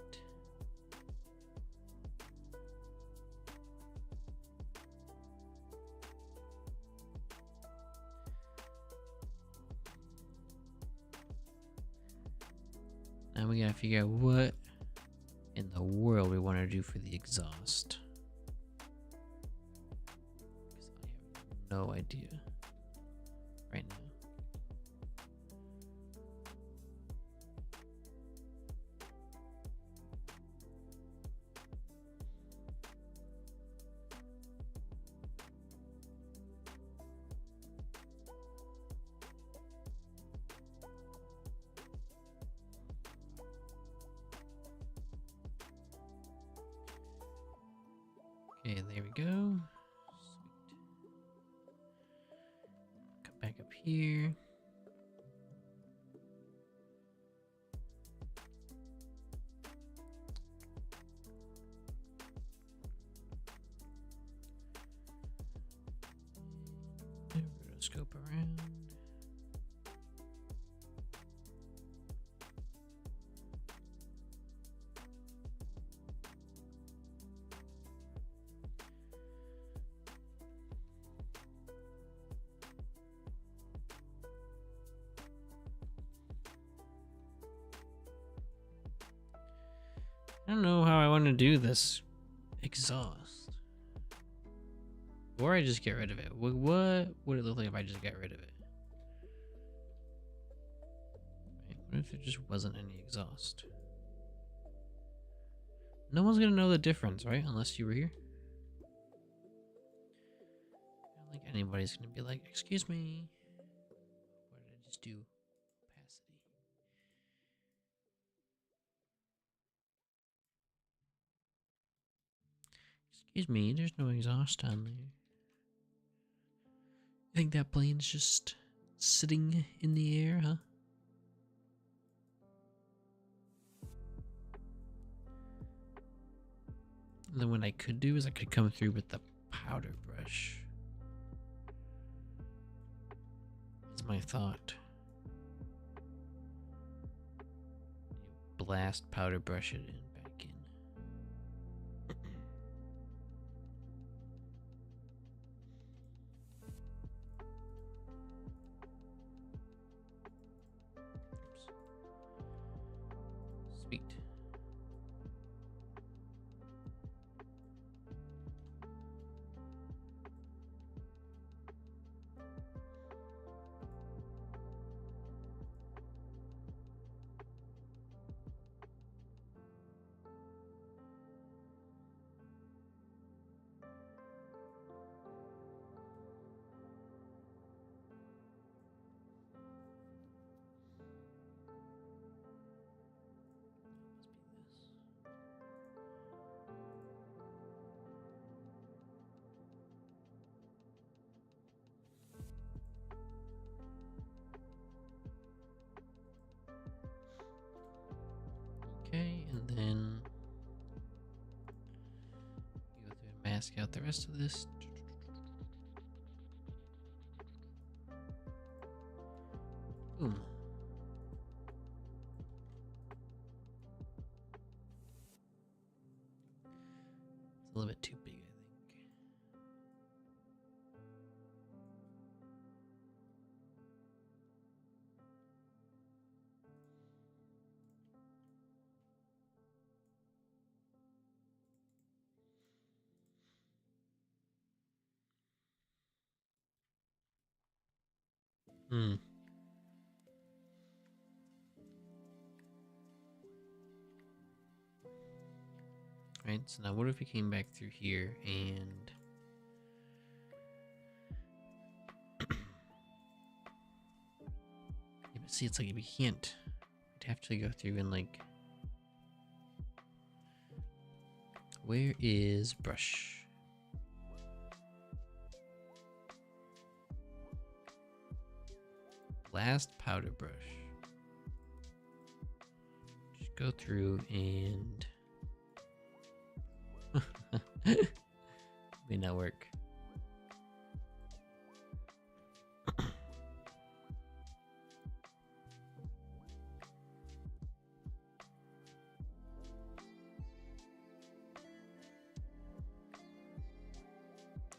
Now we gotta figure out what in the world we want to do for the exhaust. I have no idea right now. Okay, there we go. Sweet. Come back up here. There, we're gonna scope around. I don't know how I want to do this exhaust. Or I just get rid of it. What would it look like if I just get rid of it? Right, what if it just wasn't any exhaust? No one's gonna know the difference, right? Unless you were here. I don't think anybody's gonna be like, excuse me. What did I just do? Opacity. Excuse me, there's no exhaust on there. I think that plane's just sitting in the air, huh? And then what I could do is I could come through with the powder brush. Is my thought. Blast powder brush it in back in. Sweet. Okay, and then go through and mask out the rest of this. Boom. It's a little bit too big, I think. Hmm. Right, so now what if we came back through here and yeah, but see, it's like we can't. We'd have to go through and like, where is brush? Last powder brush. Just go through and may not work.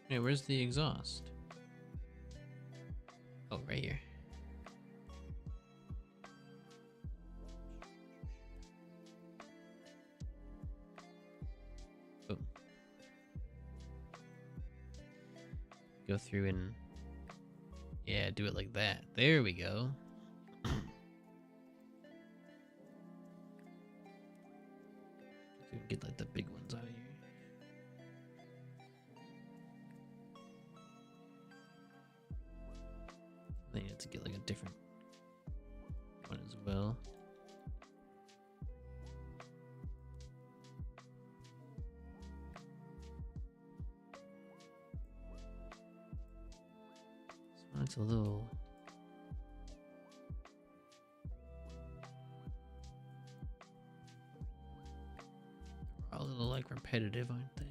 Hey, where's the exhaust? Oh, right here. Boom. Go through and yeah, do it like that. There we go. Get like the big ones out of here. Then you have to get like a different one as well. This one's a little. They're all a little like repetitive, aren't they?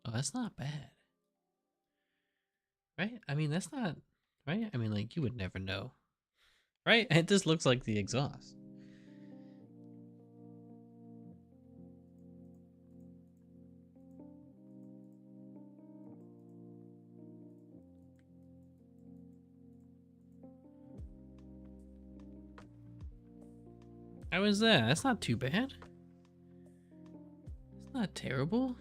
Oh, that's not bad. Right? I mean, that's not right. I mean, like you would never know, right? It just looks like the exhaust. How is that? That's not too bad. It's not terrible.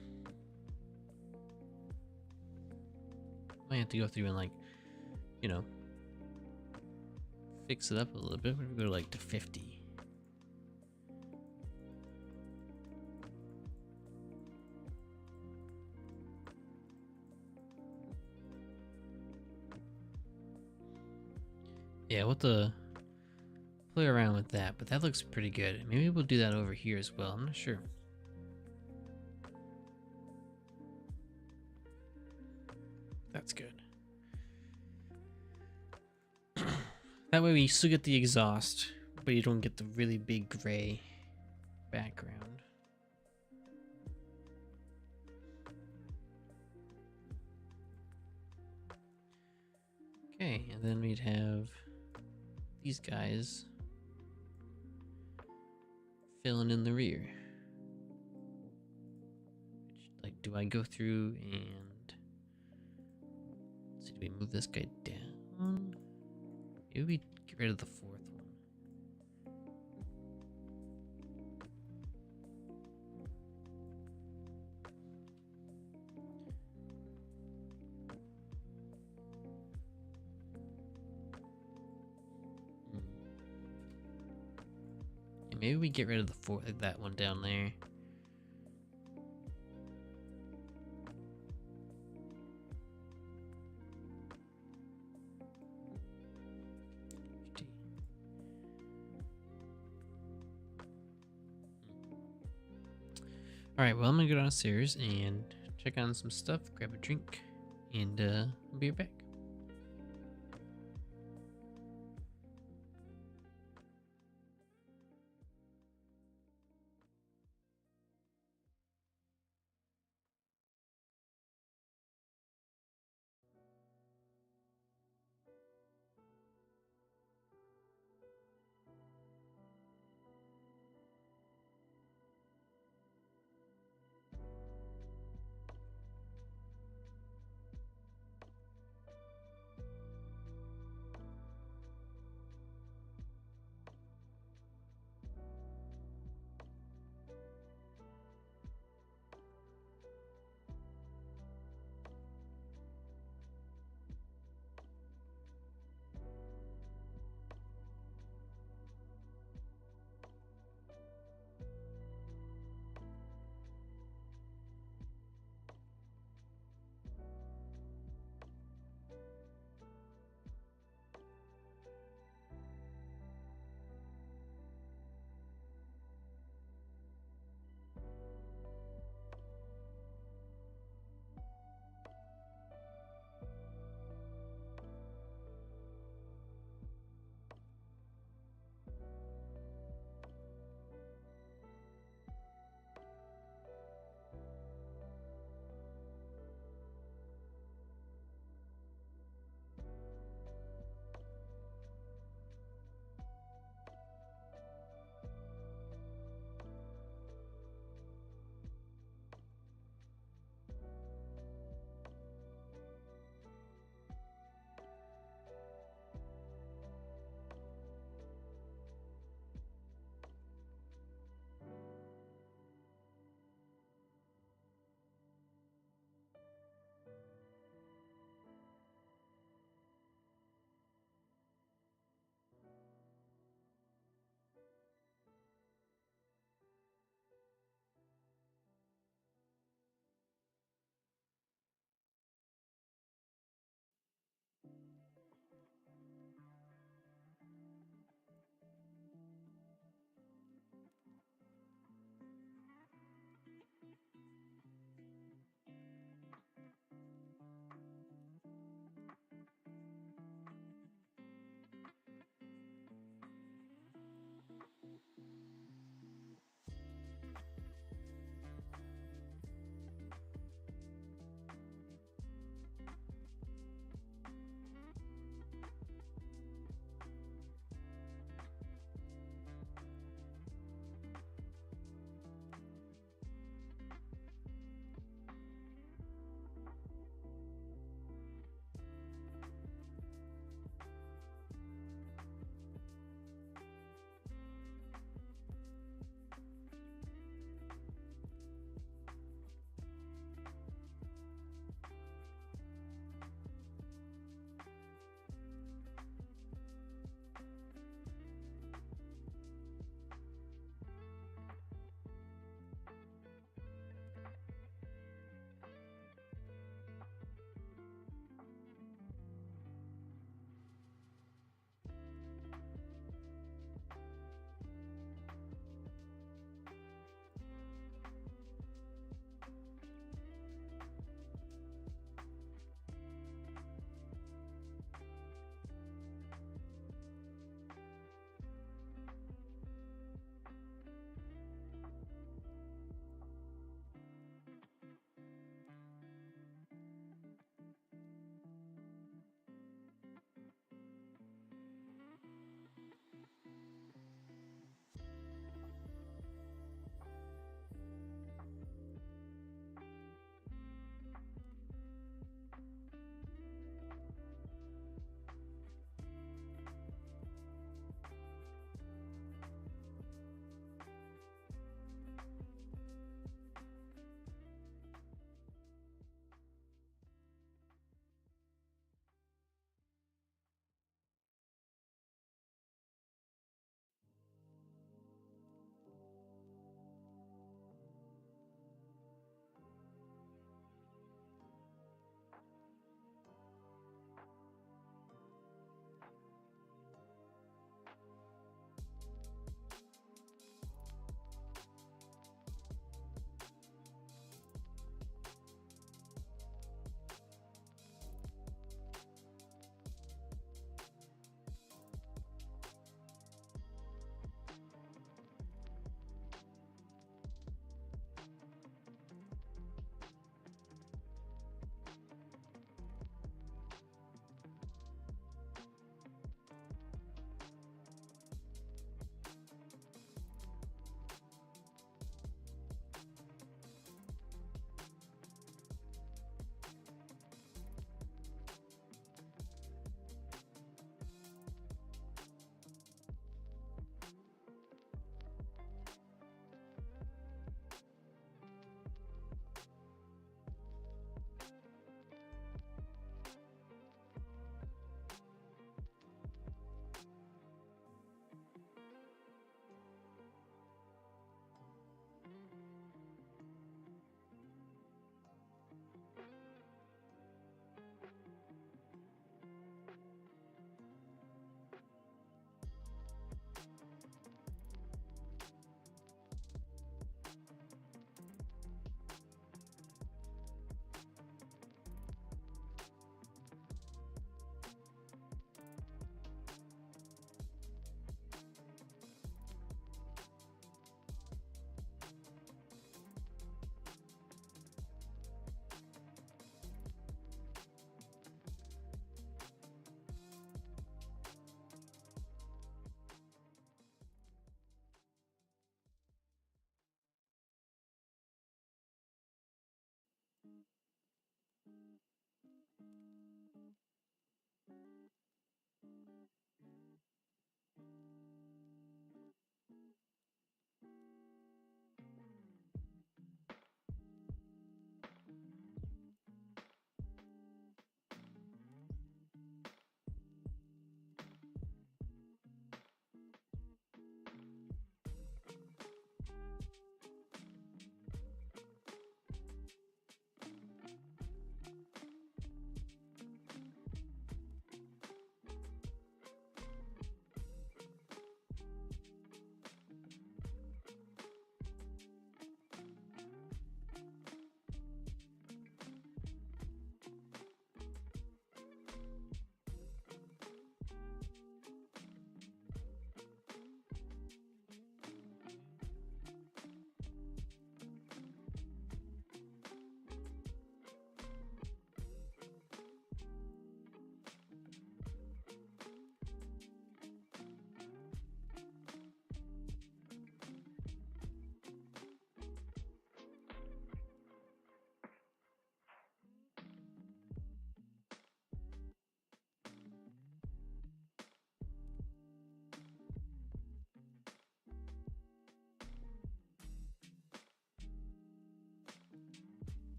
Might have to go through and like, you know, fix it up a little bit. We're gonna go like to 50. Yeah, we'll have to play around with that, but that looks pretty good. Maybe we'll do that over here as well. I'm not sure. That's good. That way we still get the exhaust, but you don't get the really big gray background. Okay, and then we'd have these guys filling in the rear. Like, do I go through and let's see, do we move this guy down? Maybe we get rid of the fourth one. Yeah, maybe we get rid of the fourth, that one down there. Alright, well, I'm gonna go downstairs and check on some stuff, grab a drink, and I'll be right back.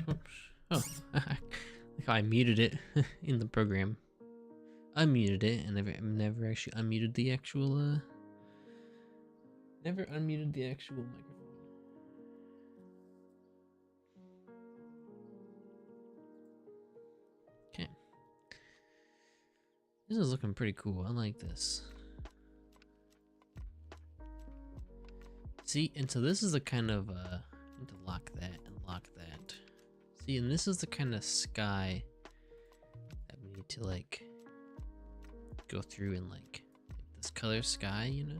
Oops. Oh, like how I muted it in the program. Unmuted it, and I've never actually unmuted the actual never unmuted the actual microphone. This is looking pretty cool. I like this. See, and so this is the kind of need to lock that and lock that. See, and this is the kind of sky that we need to like go through and like this color sky, you know?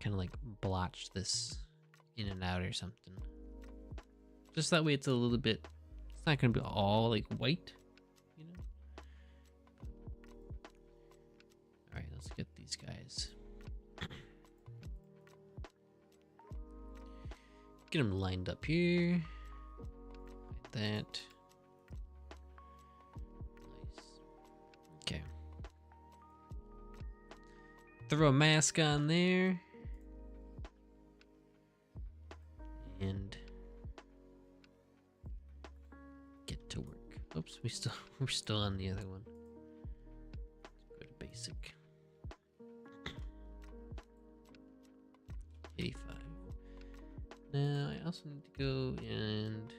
Kind of like blotch this in and out or something. Just that way it's a little bit, it's not gonna be all like white, you know? All right, let's get these guys. Get them lined up here. Like that. Nice. Okay. Throw a mask on there. And get to work. Oops, we're still on the other one. Let's go to basic. 85. Now I also need to go and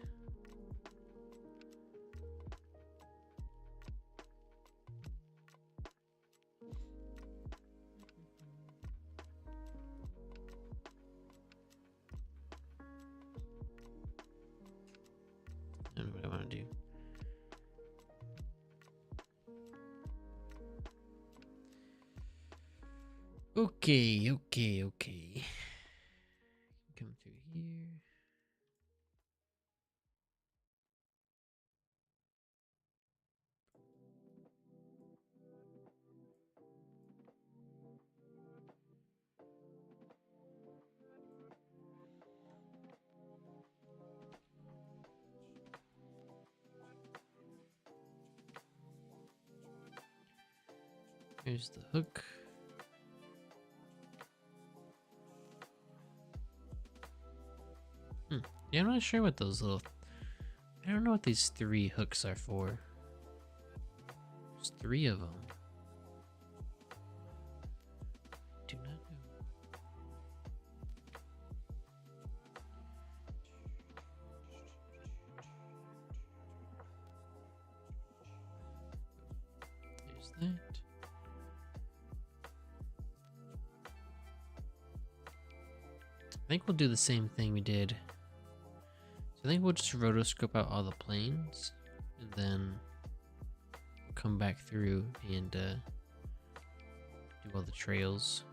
I don't know what I want to do. Okay. Come through here. Here's the hook. Yeah, I'm not sure what those little... I don't know what these 3 hooks are for. There's 3 of them. Do not know. There's that. I think we'll do the same thing we did. So I think we'll just rotoscope out all the planes and then come back through and do all the trails.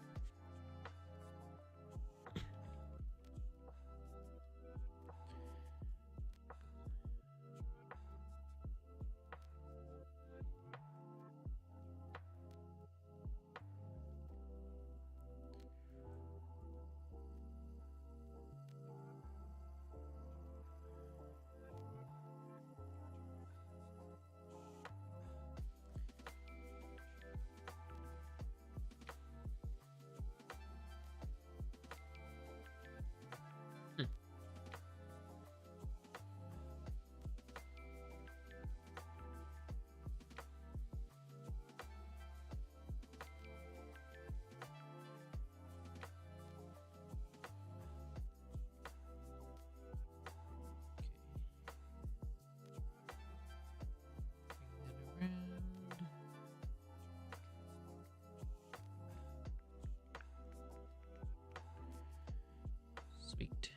Sweet.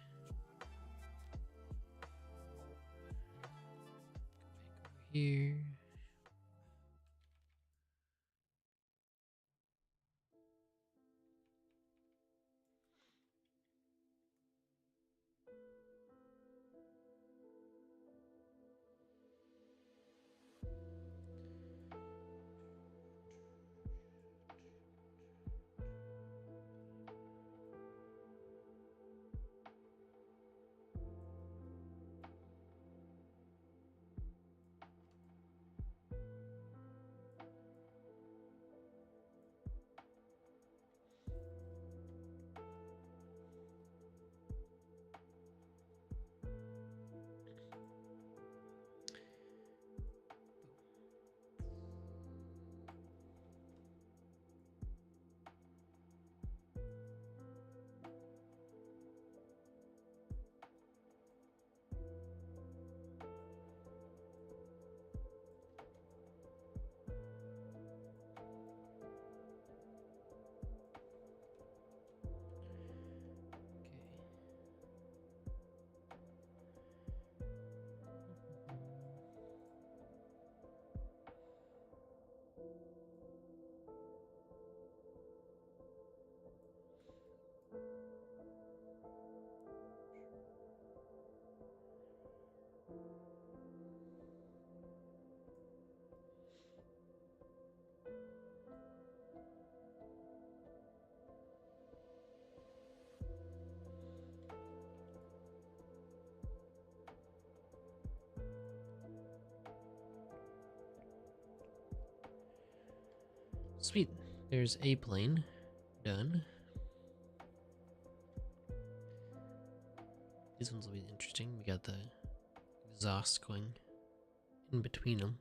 Go back over here. Sweet. There's a plane. Done. These ones will be interesting. We got the exhaust going in between them.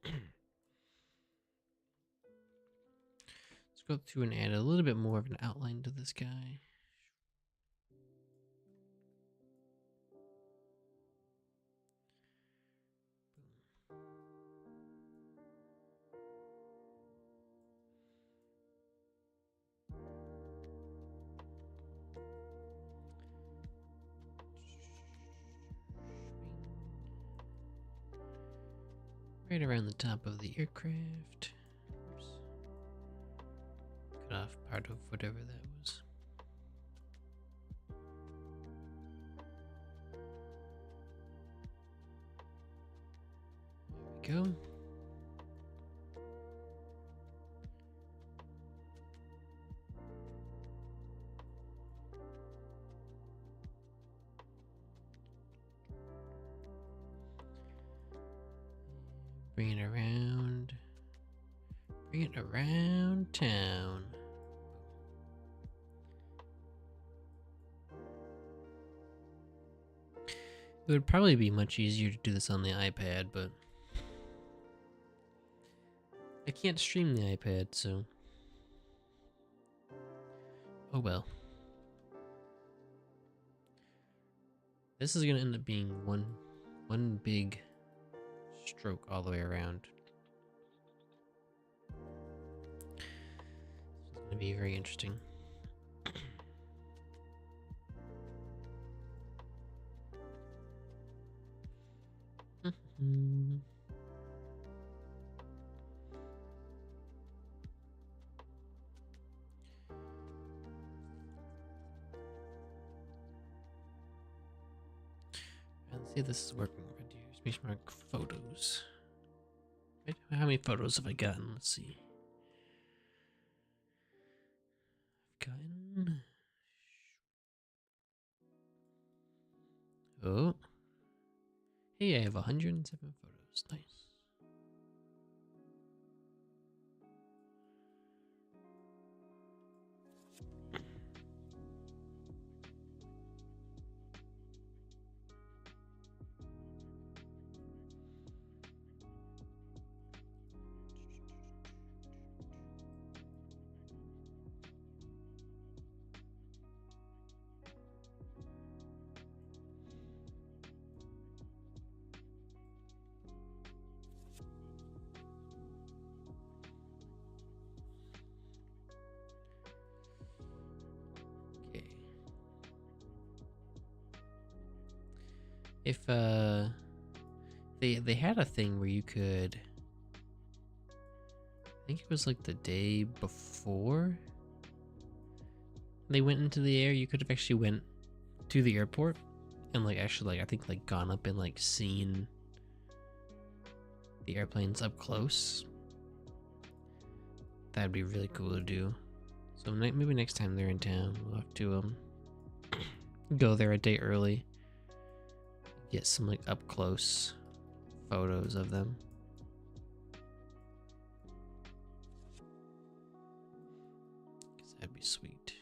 Let's go through and add a little bit more of an outline to this guy. Right around the top of the aircraft. Oops. Cut off part of whatever that was. There we go. Bring it around. Bring it around town. It would probably be much easier to do this on the iPad, but I can't stream the iPad, so oh well. This is gonna end up being one big stroke all the way around. It's gonna be very interesting. Let's see if this is working already. Speech mark photos. Wait, how many photos have I gotten? Let's see. I've gotten. Oh. Hey, I have 107 photos. Nice. If they had a thing where you could, I think it was like the day before they went into the air, you could have actually went to the airport and like actually like I think like gone up and like seen the airplanes up close. That'd be really cool to do. So maybe next time they're in town, we'll have to go there a day early. Get some like up close photos of them. Cause that'd be sweet.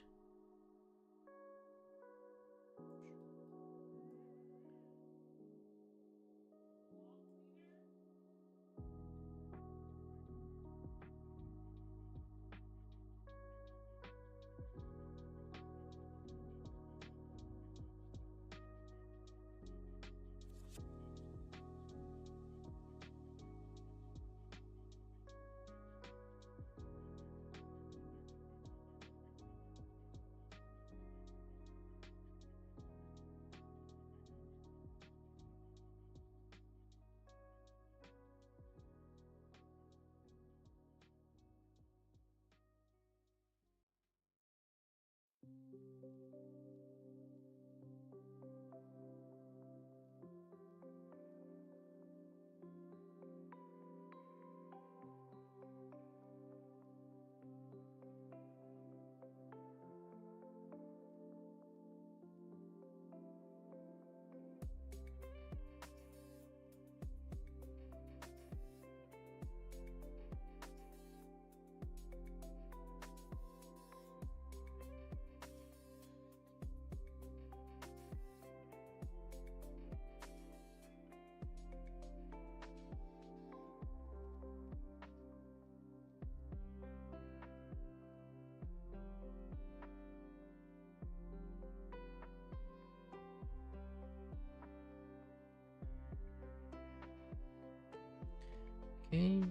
Okay.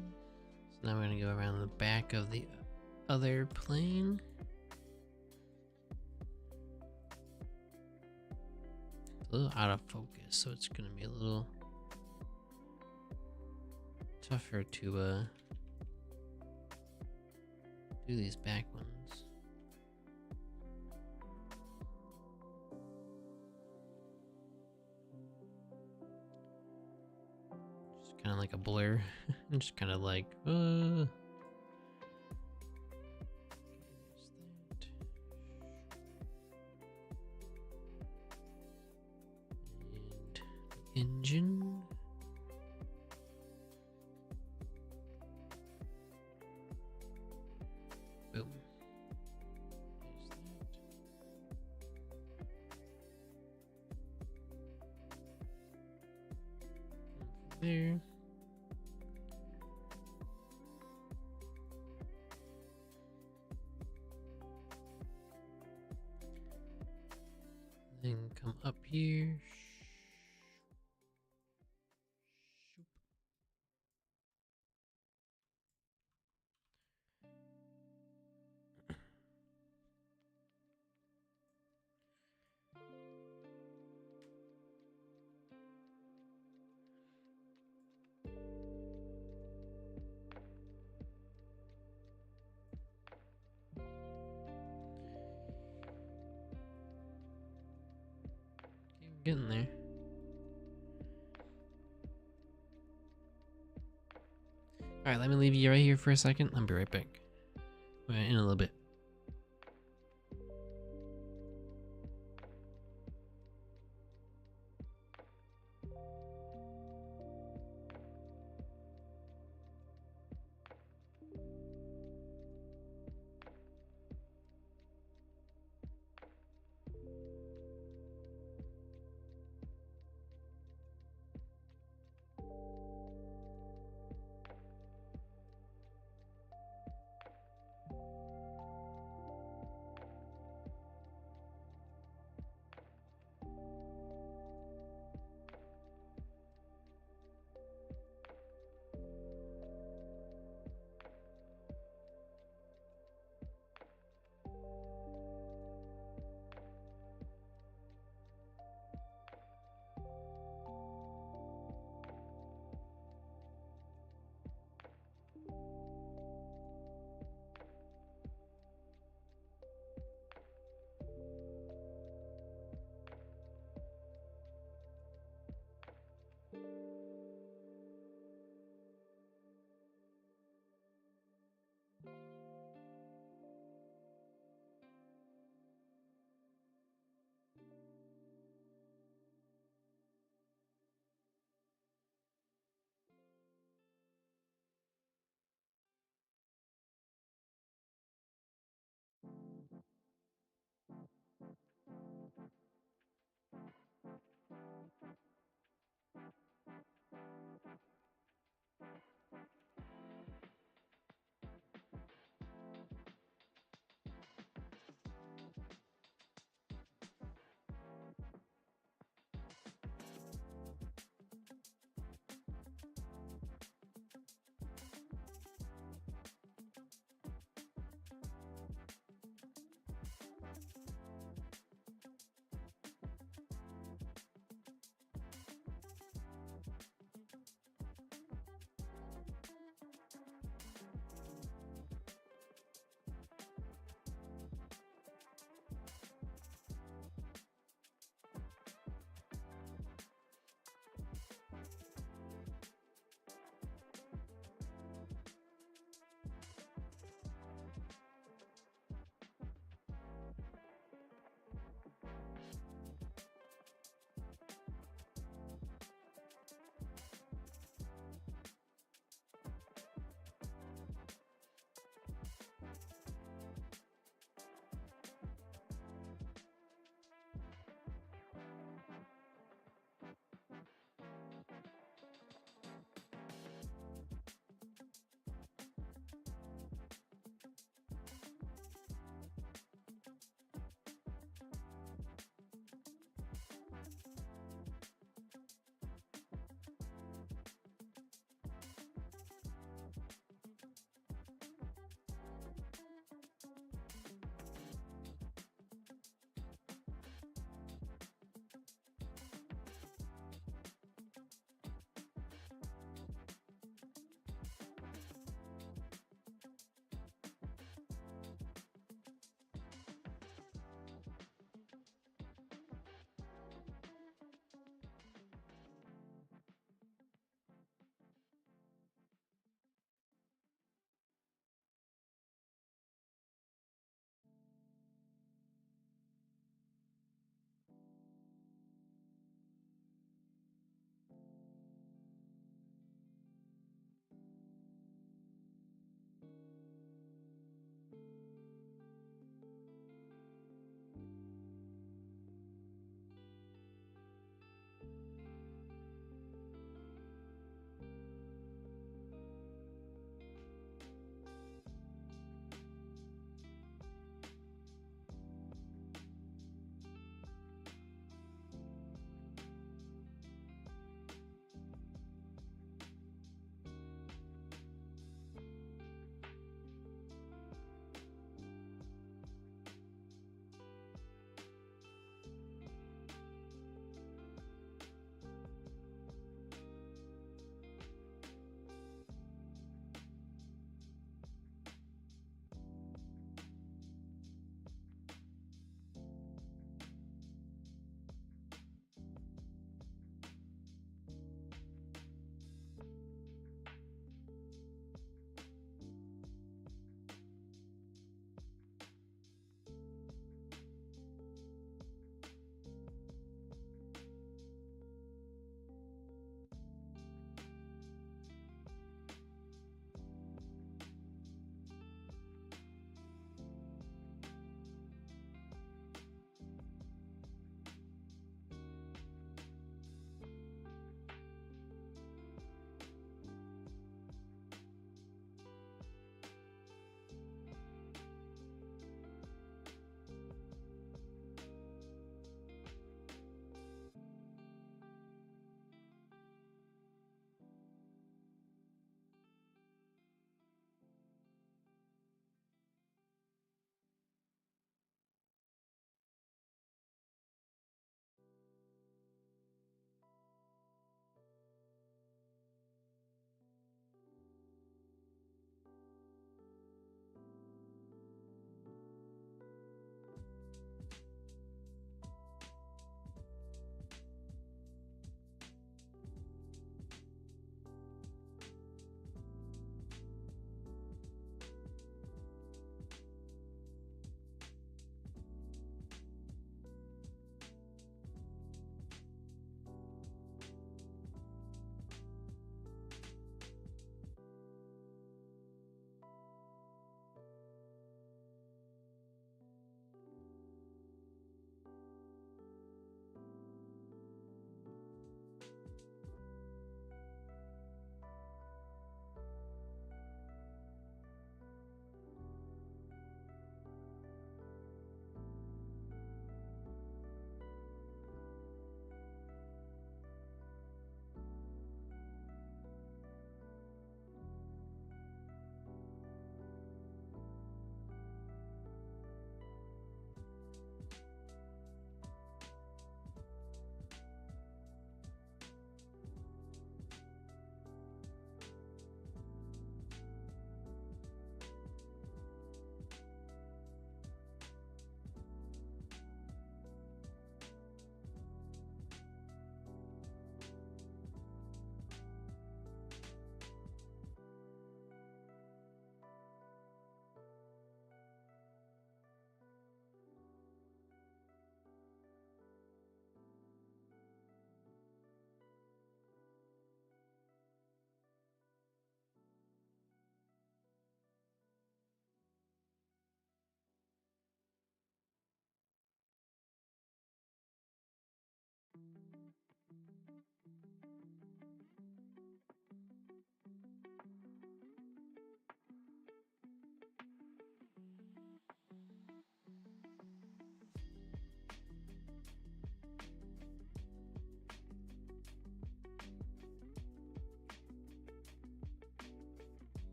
So now we're gonna go around the back of the other plane. It's a little out of focus, so it's gonna be a little tougher to do these back ones. Just kind of like a blur. Just kind of like there's that. And the engine. Boom. There's that. There. Then come up here. Getting there. Alright, let me leave you right here for a second. I'll be right back. In a little bit.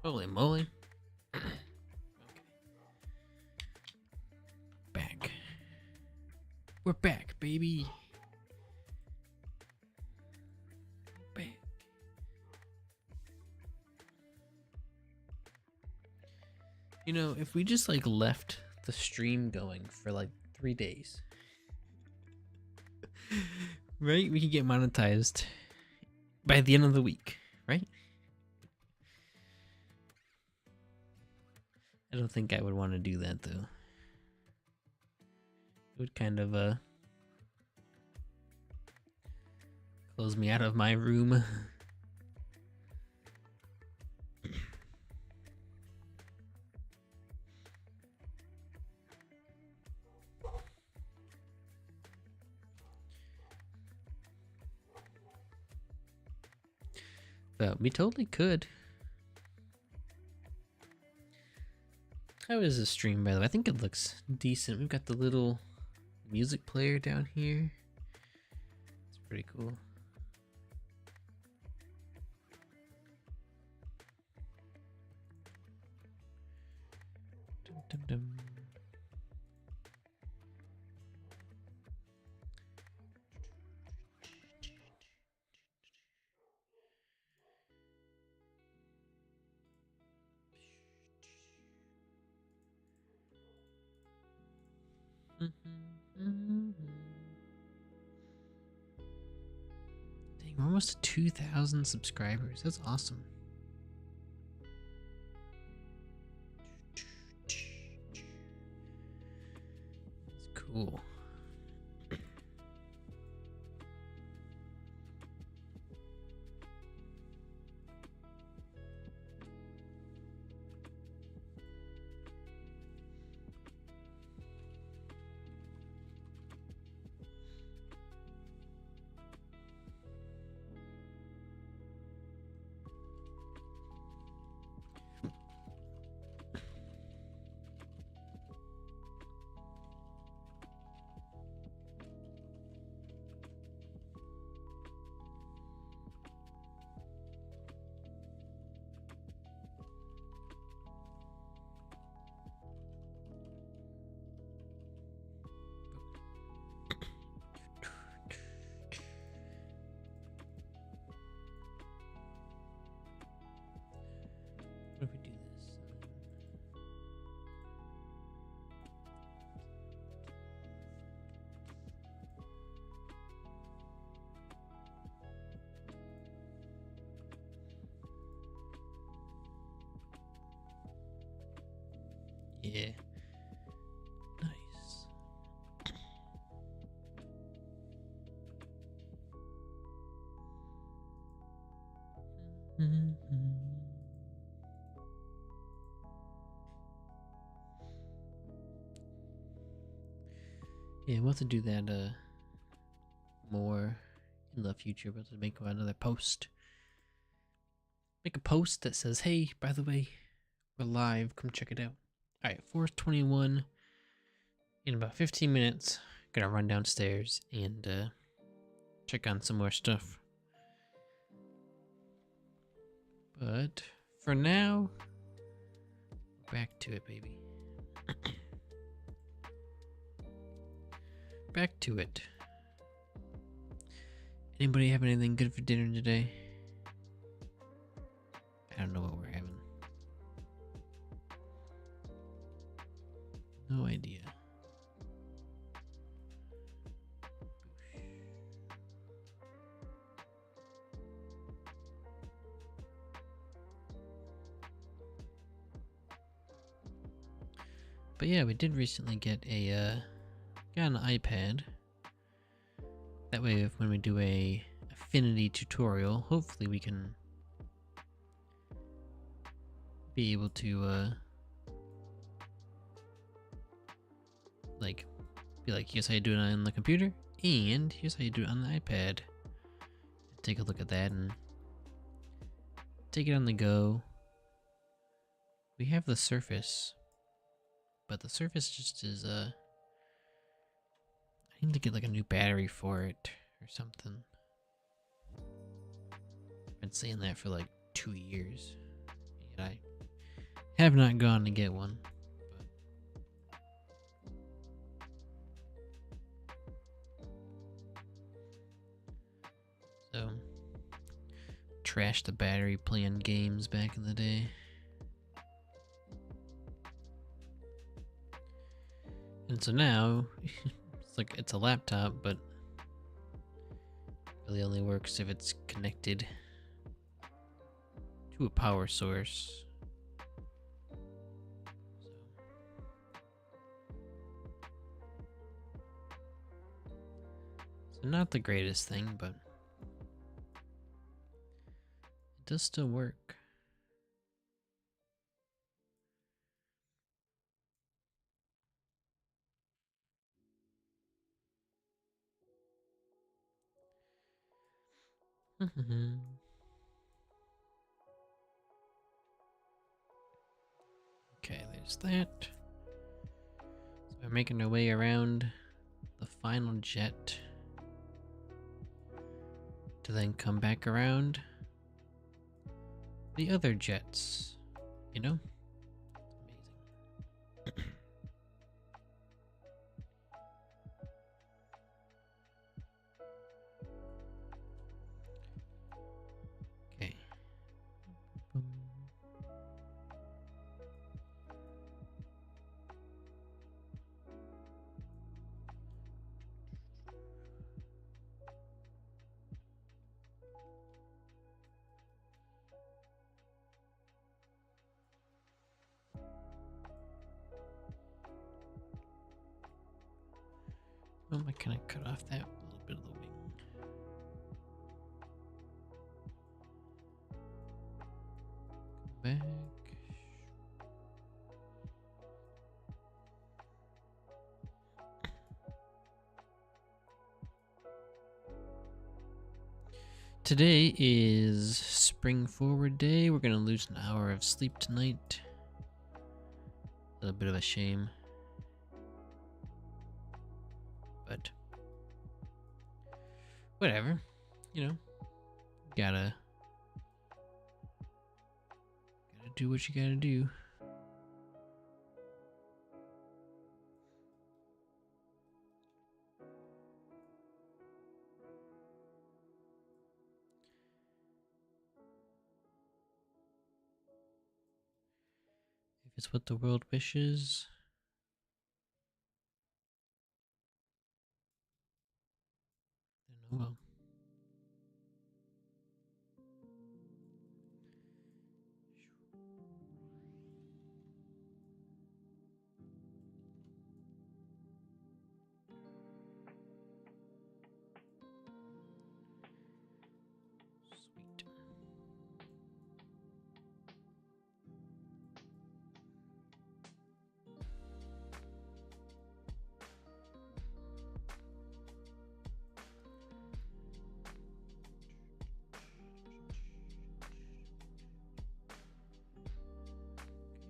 Holy moly. Okay. Back. We're back, baby. Back. You know, if we just like left the stream going for like 3 days, right? We could get monetized by the end of the week, right? I don't think I would want to do that though. It would kind of close me out of my room. But we totally could. How is this stream, by the way? I think it looks decent. We've got the little music player down here. It's pretty cool. Dum, dum, dum. Dang, we're almost at 2,000 subscribers. That's awesome. It's cool. Yeah. Nice. Yeah, we'll have to do that more in the future. We'll have to make another post. Make a post that says, hey, by the way, we're live. Come check it out. Alright, 4:21. In about 15 minutes, gonna run downstairs and check on some more stuff. But for now, back to it, baby. Back to it. Anybody have anything good for dinner today? I don't know what we're having. No idea. But yeah, we did recently get got an iPad. That way, if when we do a Affinity tutorial, hopefully we can be able to like be like, here's how you do it on the computer, and here's how you do it on the iPad. Take a look at that and take it on the go. We have the Surface, but the Surface just is I need to get like a new battery for it or something. I've been saying that for like 2 years, yet I have not gone to get one. So, trashed the battery playing games back in the day. And so now, it's like it's a laptop, but really only works if it's connected to a power source. So not the greatest thing, but it does still work. Okay, there's that. So we're making our way around the final jet to then come back around the other jets, you know? Amazing. Okay. Well, I kind of cut off that little bit of the wing. Back. Today is spring forward day. We're gonna lose an hour of sleep tonight. A little bit of a shame. But whatever, you know, gotta do what you gotta do. If it's what the world wishes, then oh well.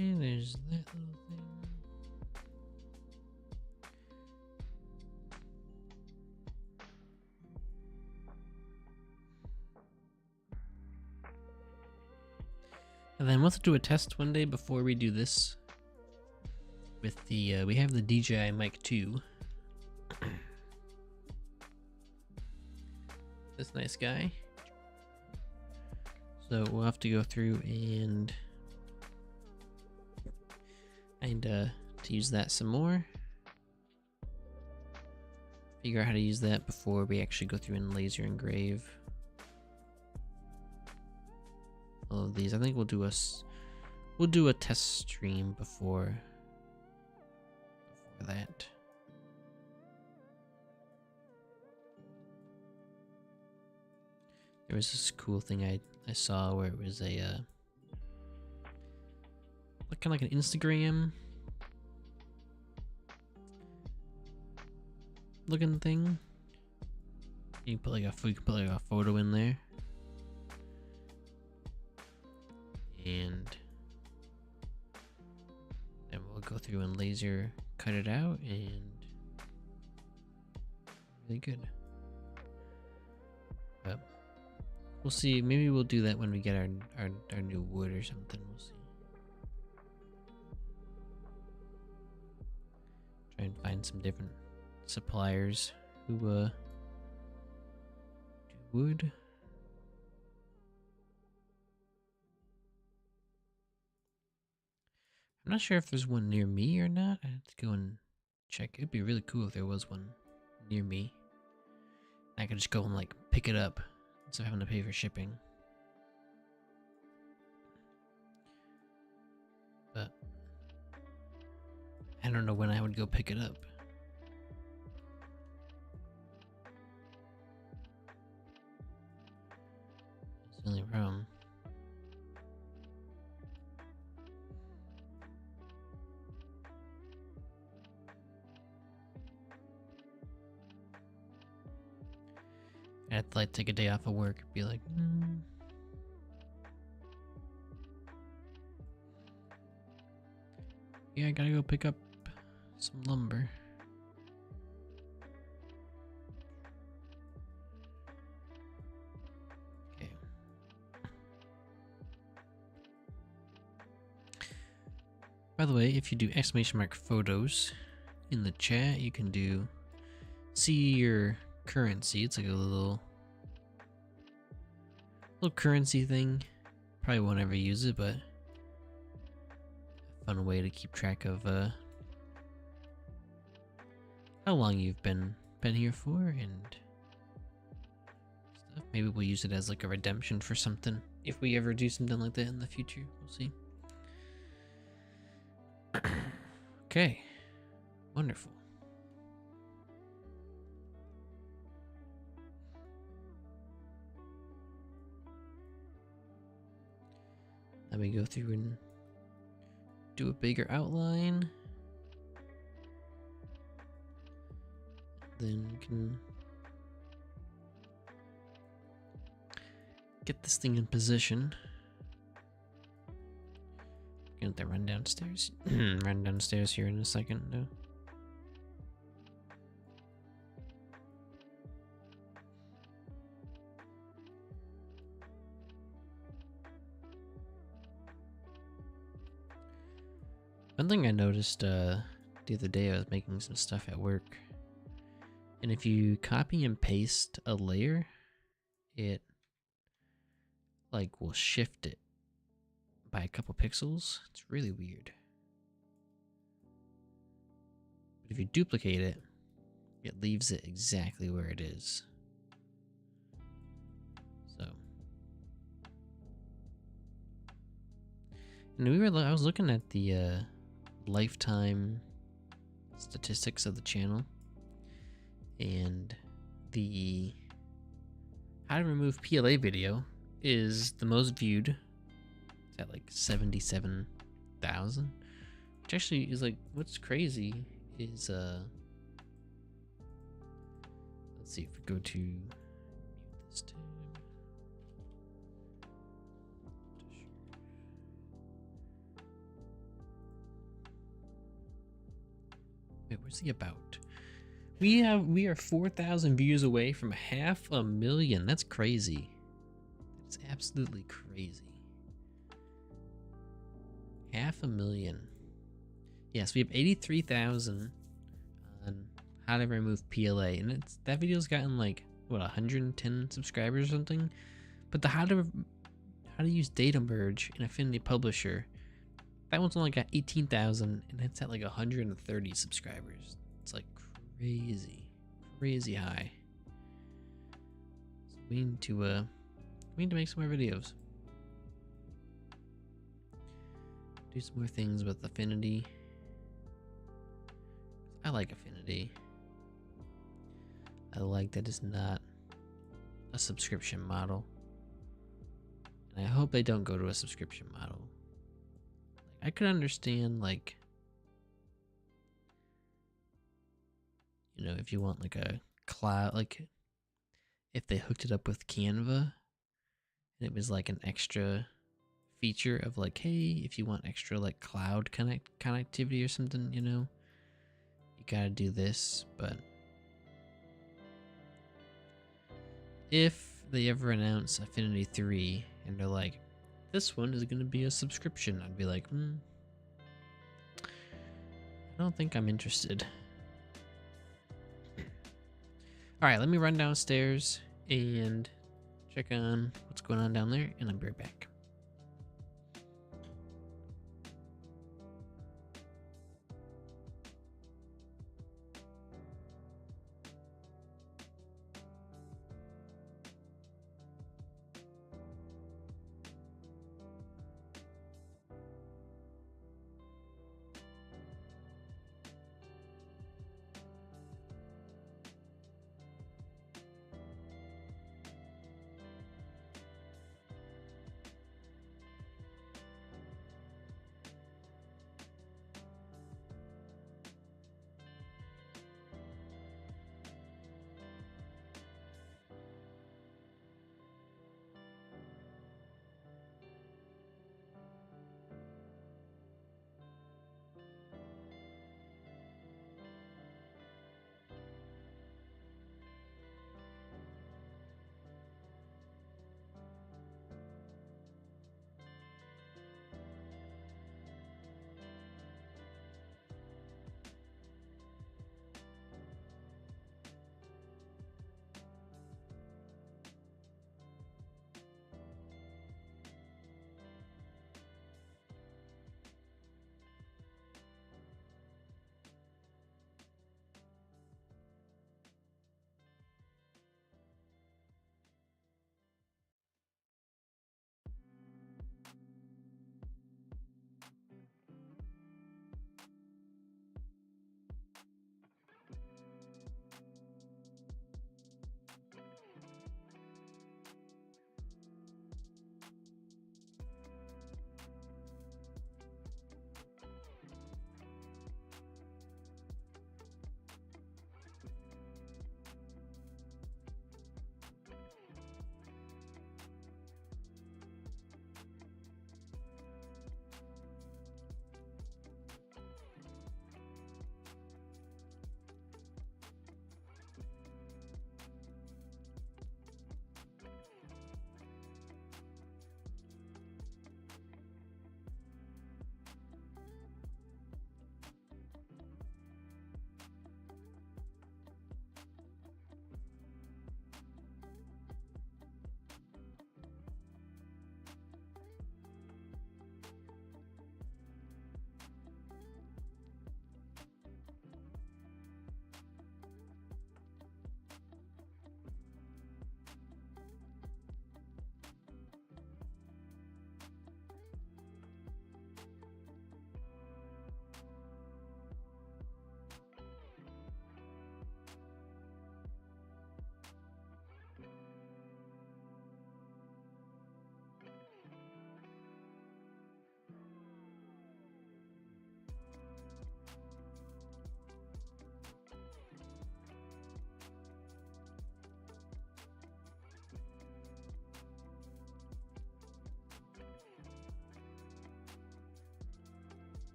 Okay, there's that little thing. And then we'll have to do a test one day before we do this. With the, we have the DJI Mic 2. This nice guy. So we'll have to go through and to use that some more. Figure out how to use that before we actually go through and laser engrave all of these. I think we'll do a test stream before that. There was this cool thing I saw where it was a kind of like an Instagram looking thing. You can put like a photo in there, and then we'll go through and laser cut it out, and really good. But we'll see. Maybe we'll do that when we get our new wood or something. We'll see. Try and find some different suppliers who do wood. I'm not sure if there's one near me or not. I have to go and check. It'd be really cool if there was one near me. I could just go and like pick it up instead of having to pay for shipping. But I don't know when I would go pick it up. That's the only problem. I have to like take a day off of work and be like, yeah, I gotta go pick up some lumber. Okay. By the way, if you do !mark photos in the chat, you can do see your currency. It's like a little currency thing. Probably won't ever use it, but a fun way to keep track of how long you've been here for and stuff. Maybe we'll use it as like a redemption for something if we ever do something like that in the future. We'll see. Okay, wonderful. Let me go through and do a bigger outline. Then we can get this thing in position. Gonna have to run downstairs. Run downstairs here in a second, though. One thing I noticed the other day, I was making some stuff at work, and if you copy and paste a layer, it like will shift it by a couple pixels. It's really weird. But if you duplicate it, it leaves it exactly where it is. So, and I was looking at the lifetime statistics of the channel, and the how to remove PLA video is the most viewed. It's at like 77,000, which actually is like, what's crazy is let's see if we go to mute this tab. Wait, where's the about? We are 4,000 views away from 500,000. That's crazy. It's absolutely crazy. 500,000. Yes, we have 83,000 on how to remove PLA, and that video's gotten like what 110 subscribers or something. But the how to use data merge in Affinity Publisher, that one's only got 18,000, and it's at like 130 subscribers. It's like crazy high. So we need to make some more videos. Do some more things with Affinity. I like Affinity. I like that it's not a subscription model. And I hope they don't go to a subscription model. Like, I could understand, like, you know, if you want like a cloud, like if they hooked it up with Canva and it was like an extra feature of like, hey, if you want extra like cloud connectivity or something, you know, you gotta do this. But if they ever announce Affinity 3 and they're like, this one is gonna be a subscription, I'd be like, I don't think I'm interested. Alright, let me run downstairs and check on what's going on down there, and I'll be right back.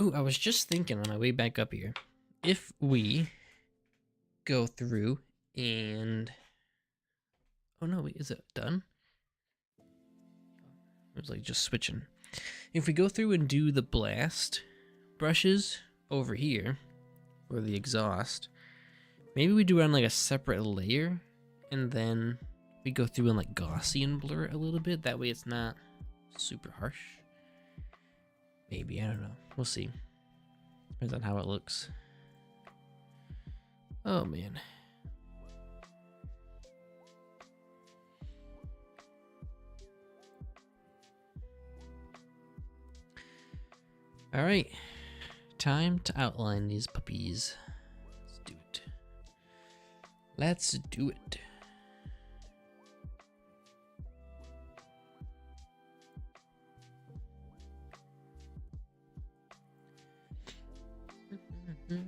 Oh, I was just thinking on my way back up here, if we go through and, oh no, wait, is it done? It was like just switching. If we go through and do the blast brushes over here, or the exhaust, maybe we do it on like a separate layer, and then we go through and like Gaussian blur it a little bit. That way it's not super harsh. Maybe, I don't know. We'll see. Depends on how it looks. Oh man. All right, time to outline these puppies. Let's do it. Let's do it. Okay.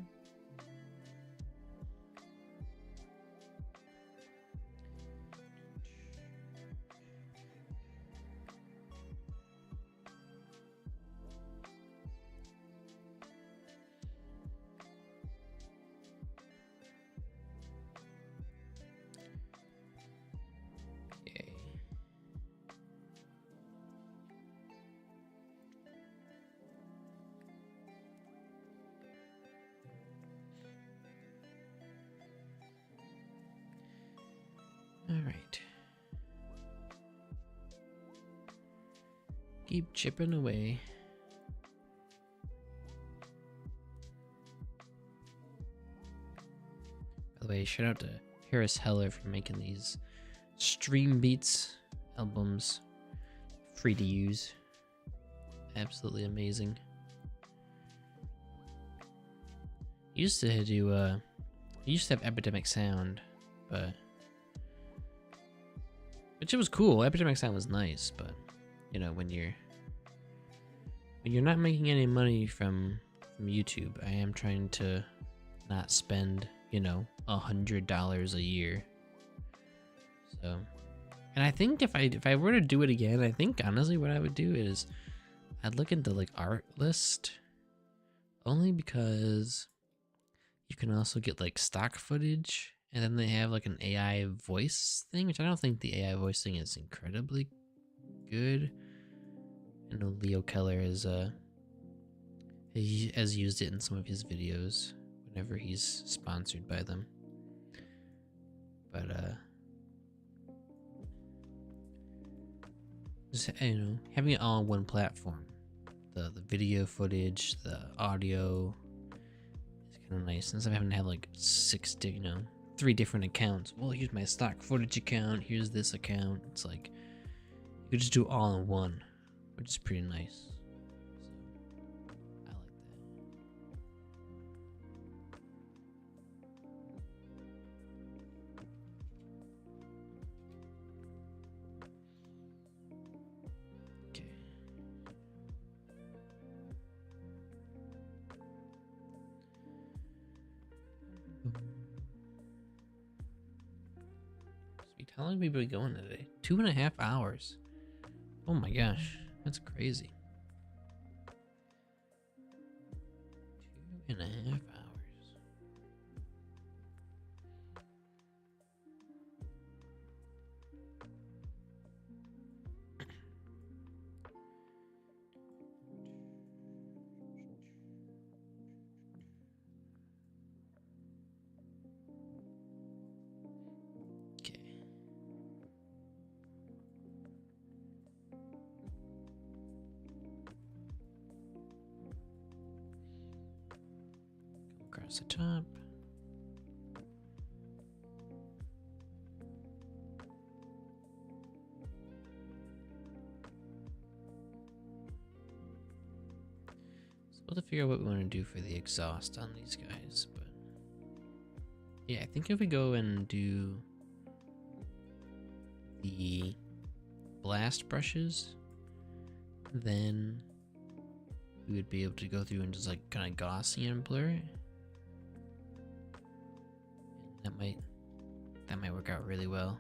All right. Keep chipping away. By the way, shout out to Harris Heller for making these Stream Beats albums free to use. Absolutely amazing. Used to do used to have Epidemic Sound, but which it was cool. Epidemic Sound was nice, but you know, when you're not making any money from YouTube, I am trying to not spend, you know, $100 a year. So, and I think if I were to do it again, I think honestly what I would do is I'd look into like art list, only because you can also get like stock footage, and then they have like an AI voice thing, which I don't think the AI voice thing is incredibly good. I know Leo Keller has used it in some of his videos whenever he's sponsored by them. But just, you know, having it all on one platform, the video footage, the audio, is kind of nice. Instead of having to have like 3 different accounts. Well, here's my stock footage account. Here's this account. It's like you could just do it all in one, which is pretty nice. So I like that. Okay. Sweet. How long have we been going today? 2.5 hours. Oh my gosh, that's crazy. 2.5 hours. Okay. Across the top. So we'll have to figure out what we want to do for the exhaust on these guys, but yeah, I think if we go and do the blast brushes, then we would be able to go through and just like kind of Gaussian blur it. That might work out really well.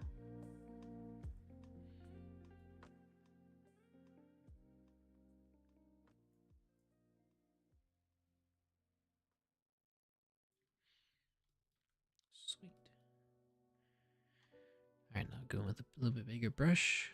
going with a little bit bigger brush.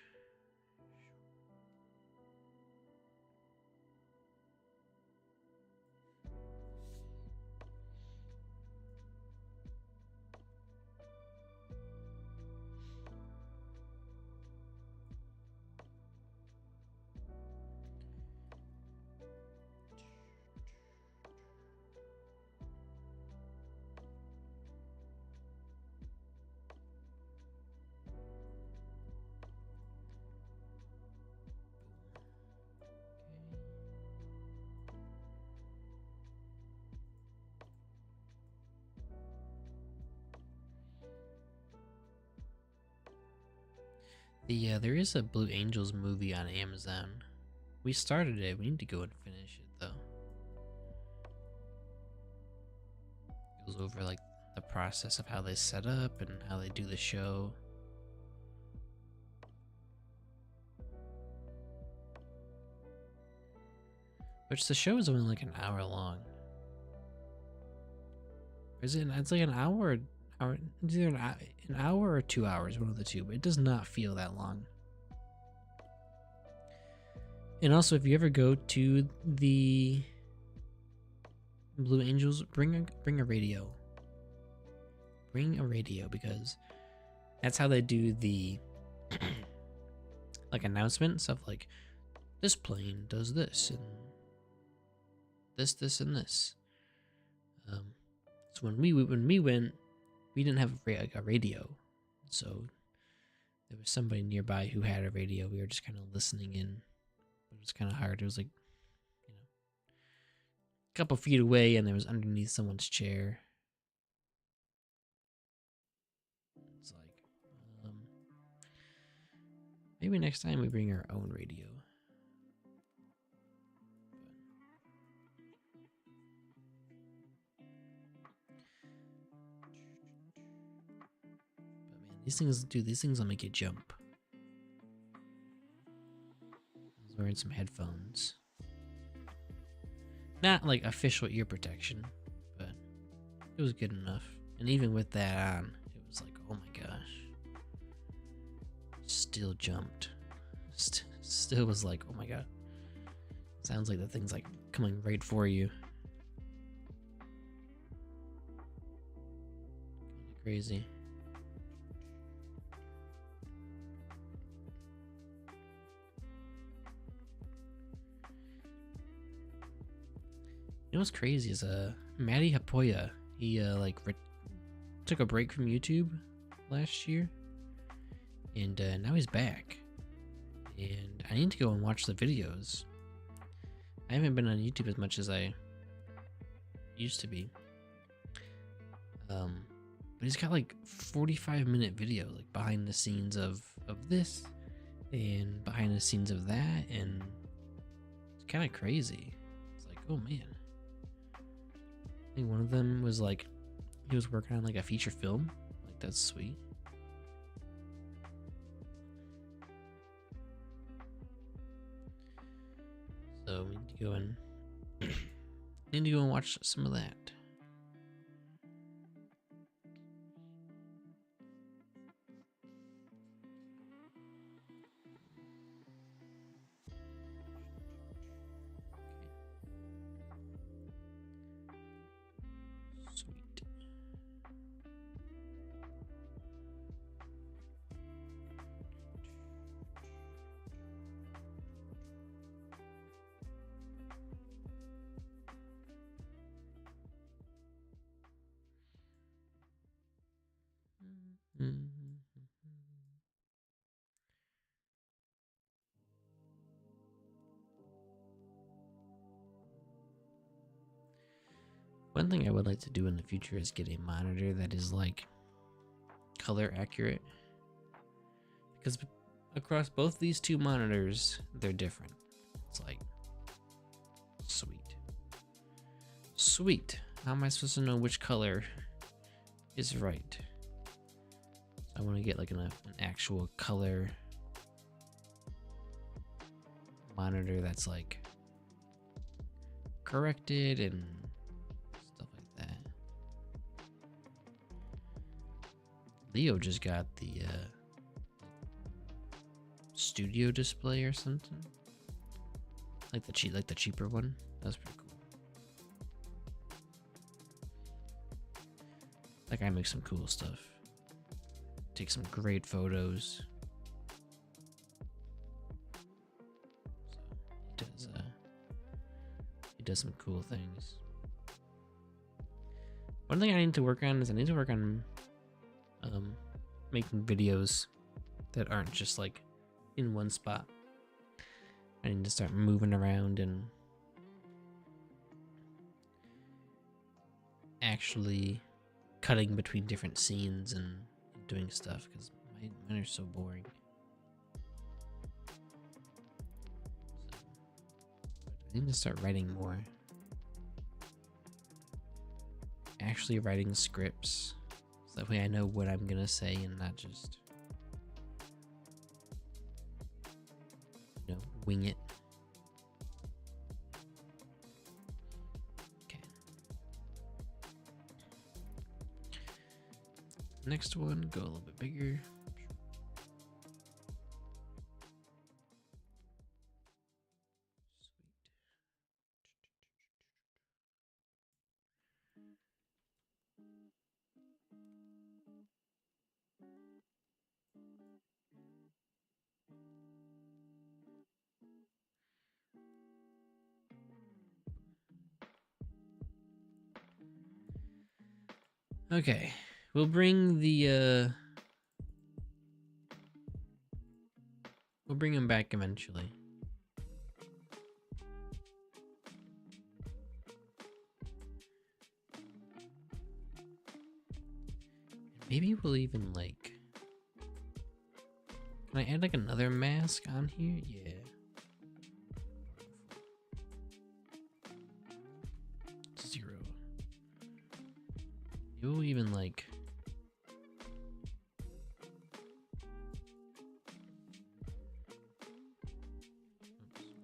There is a Blue Angels movie on Amazon. We started it. We need to go and finish it though. It goes over like the process of how they set up and how they do the show. Which the show is only like an hour long. Is it? It's like an hour. It's either an hour or 2 hours, one of the two. But it does not feel that long. And also, if you ever go to the Blue Angels, bring a radio. Bring a radio, because that's how they do the like announcement stuff. Like, this plane does this and this and this. So when we went, we didn't have a radio, so there was somebody nearby who had a radio. We were just kind of listening in, but it was kind of hard. It was like, you know, a couple feet away, and it was underneath someone's chair. It's like, maybe next time we bring our own radio. These things will make you jump. I was wearing some headphones. Not like official ear protection, but it was good enough. And even with that on, it was like, oh my gosh. Still jumped. Still was like, oh my god. Sounds like the thing's like coming right for you. Crazy. You know what's crazy is Matty Hapoya. He took a break from YouTube last year, and now he's back. And I need to go and watch the videos. I haven't been on YouTube as much as I used to be. But he's got like 45-minute videos, like behind the scenes of this and behind the scenes of that, and it's kind of crazy. It's like, oh man. I think one of them was like, he was working on like a feature film. Like, that's sweet. So we need to go and watch some of that. One thing I would like to do in the future is get a monitor that is like color accurate, because across both these two monitors, they're different. It's like, sweet. How am I supposed to know which color is right? I want to get like an actual color monitor that's like corrected and stuff like that. Leo just got the studio display or something. Like the cheaper one. That's pretty cool. That guy makes some cool stuff. Takes some great photos. So he does some cool things. One thing I need to work on is I need to work on making videos that aren't just like in one spot. I need to start moving around and actually cutting between different scenes and doing stuff, because mine are so boring. So, I need to start writing more. Actually writing scripts, so that way I know what I'm gonna say and not just, you know, wing it. Okay. Next one, go a little bit bigger. Okay, we'll bring the we'll bring him back eventually. Maybe we'll even like, can I add like another mask on here? Yeah. Zero. You'll even like,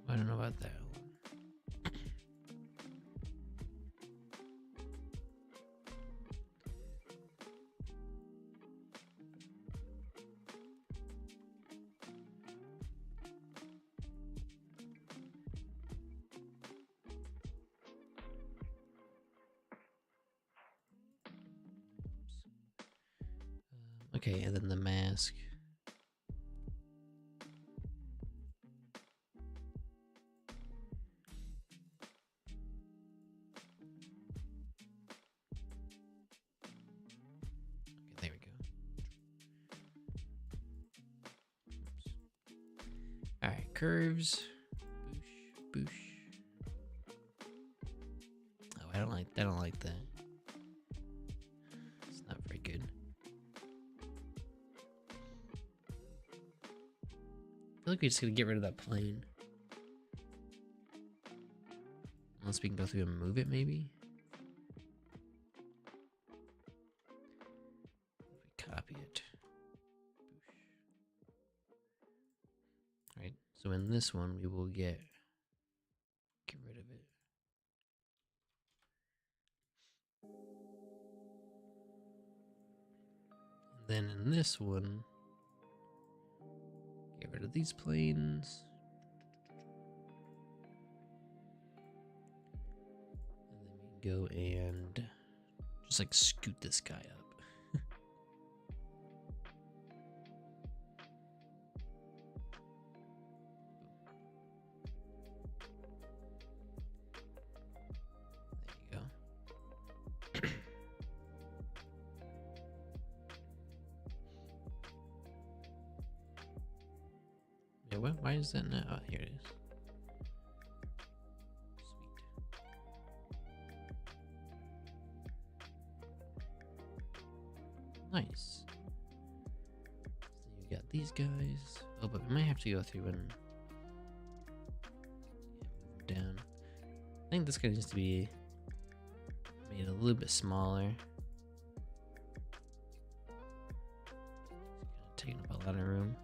I don't know about that one. Okay, and then the mask. Okay, there we go. Oops. All right, curves. Boosh, boosh. Oh, I don't like that. It's not very good. I feel like we're just gonna get rid of that plane. Unless we can go through and move it, maybe? If we copy it. Right, so in this one, we will get rid of it. And then in this one, get rid of these planes. And then we go and just like scoot this guy up. There you go. Yeah, why is that not? Oh, here it is. Nice. So you got these guys. Oh, but we might have to go through and move down. I think this guy needs to be made a little bit smaller. It's kind of taking up a lot of room.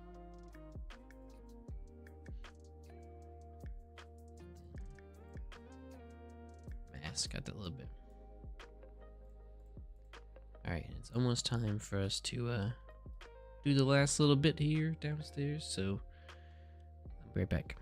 Mask got that a little bit. Alright, it's almost time for us to do the last little bit here downstairs, so I'll be right back.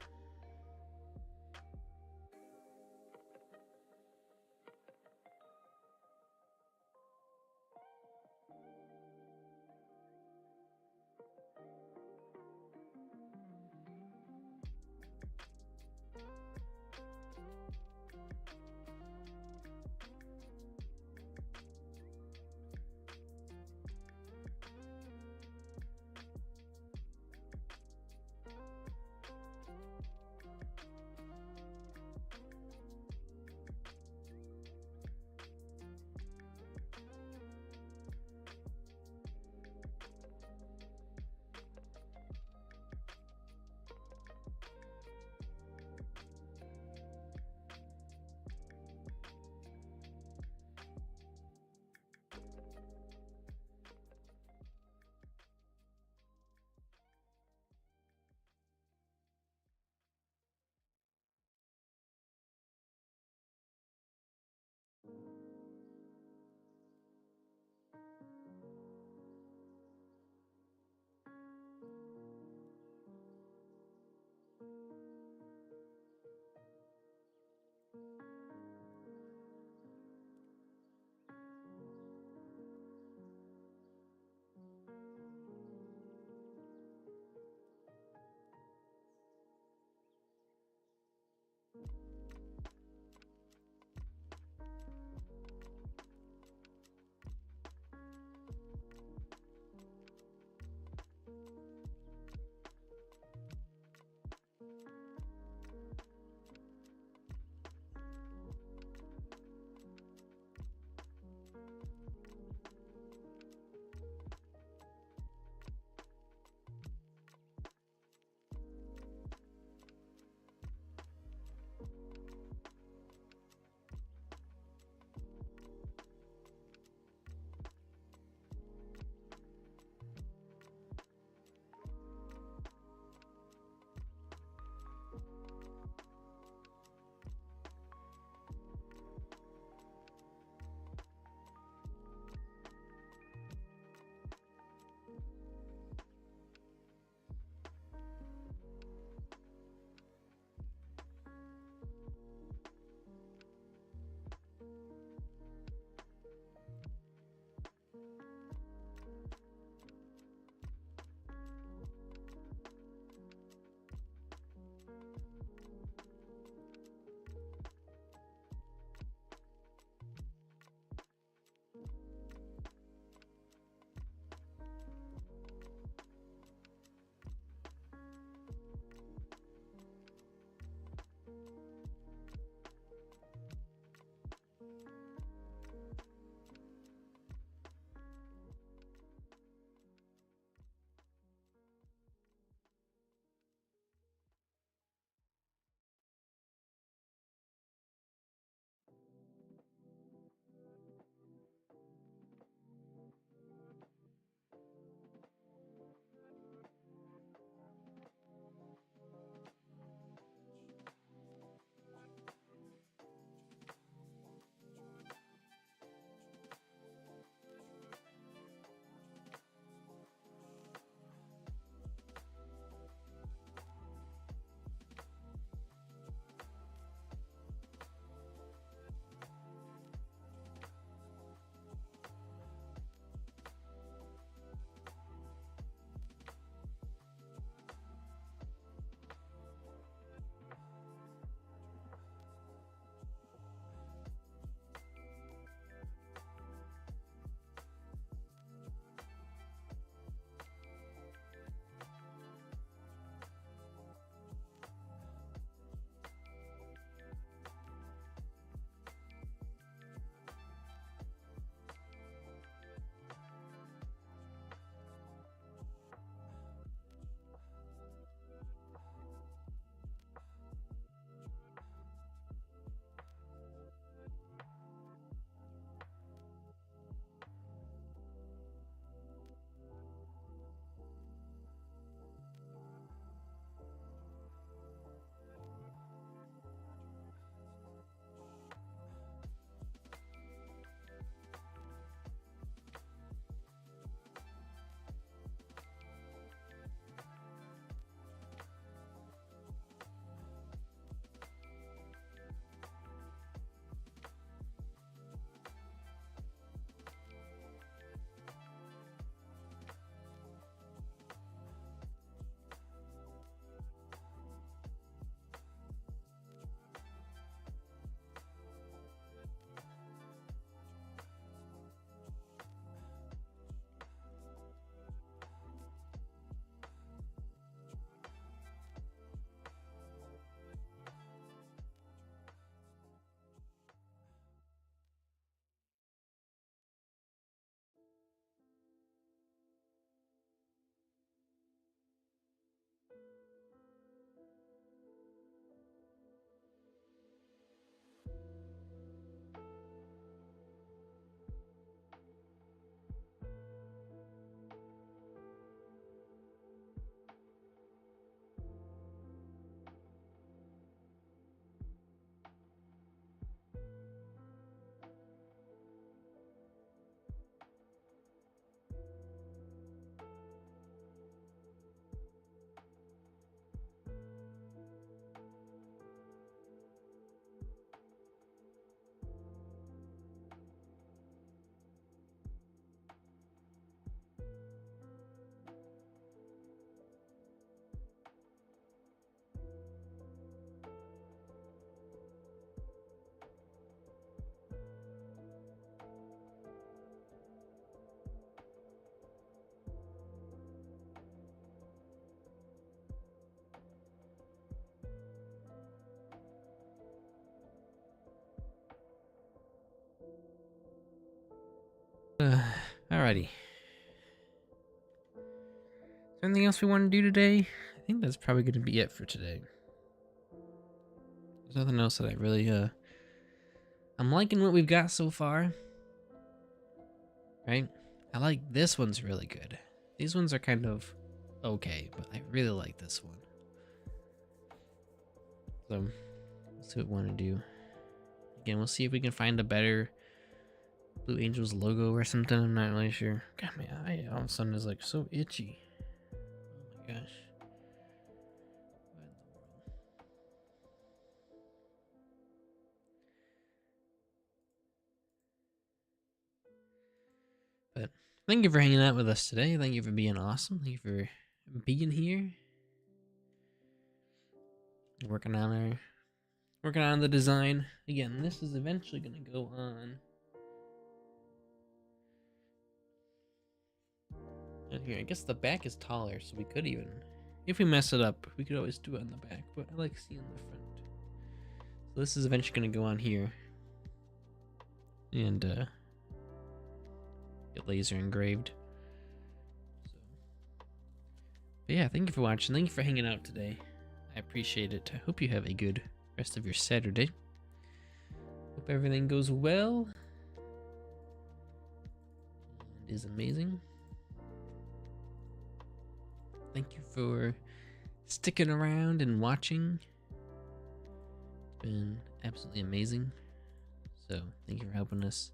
Alrighty. Is there anything else we want to do today? I think that's probably going to be it for today. There's nothing else that I really, I'm liking what we've got so far. Right? I like this one's really good. These ones are kind of okay, but I really like this one. So, let's see what we want to do. Again, we'll see if we can find a better Blue Angels logo or something. I'm not really sure. God, my eye all of a sudden is like so itchy. Oh my gosh. What in the world? But thank you for hanging out with us today. Thank you for being awesome. Thank you for being here. Working on the design. Again, this is eventually gonna go on. And here, I guess the back is taller, so we could even, if we mess it up, we could always do it on the back, but I like seeing the front. So this is eventually gonna go on here. And get laser engraved. So, but yeah, thank you for watching. Thank you for hanging out today. I appreciate it. I hope you have a good rest of your Saturday. Hope everything goes well. It is amazing. Thank you for sticking around and watching. It's been absolutely amazing. So thank you for helping us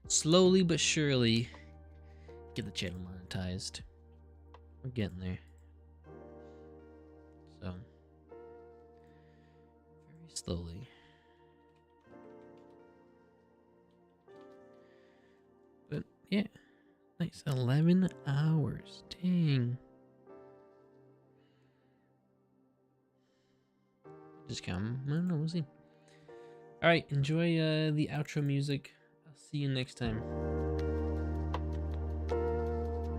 slowly but surely get the channel monetized. We're getting there. So very slowly. But yeah, nice. 11 hours. Dang. Just come. I don't know. We'll see. All right. Enjoy the outro music. I'll see you next time.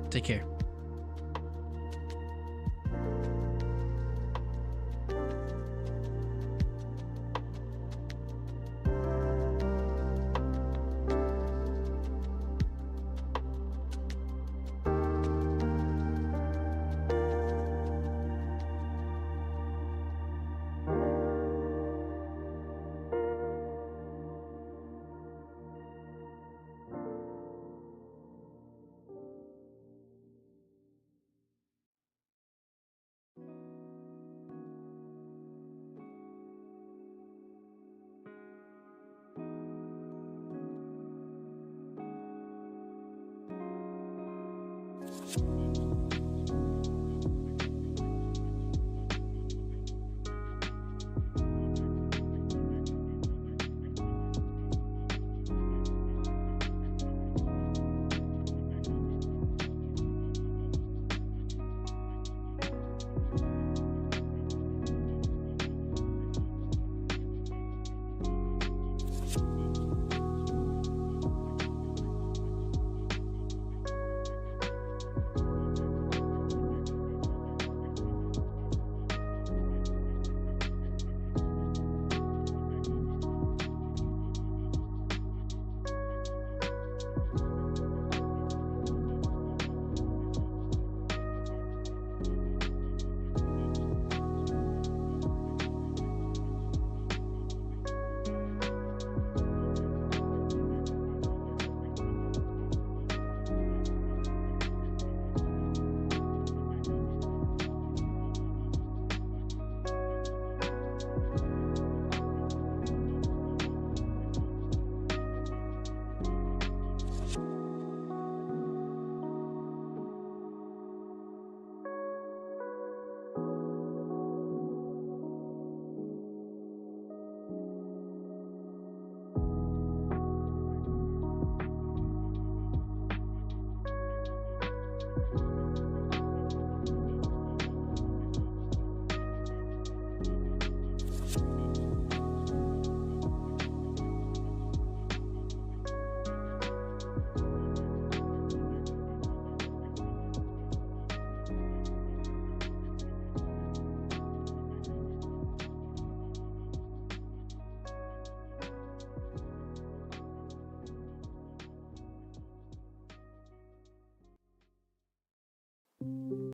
Take care.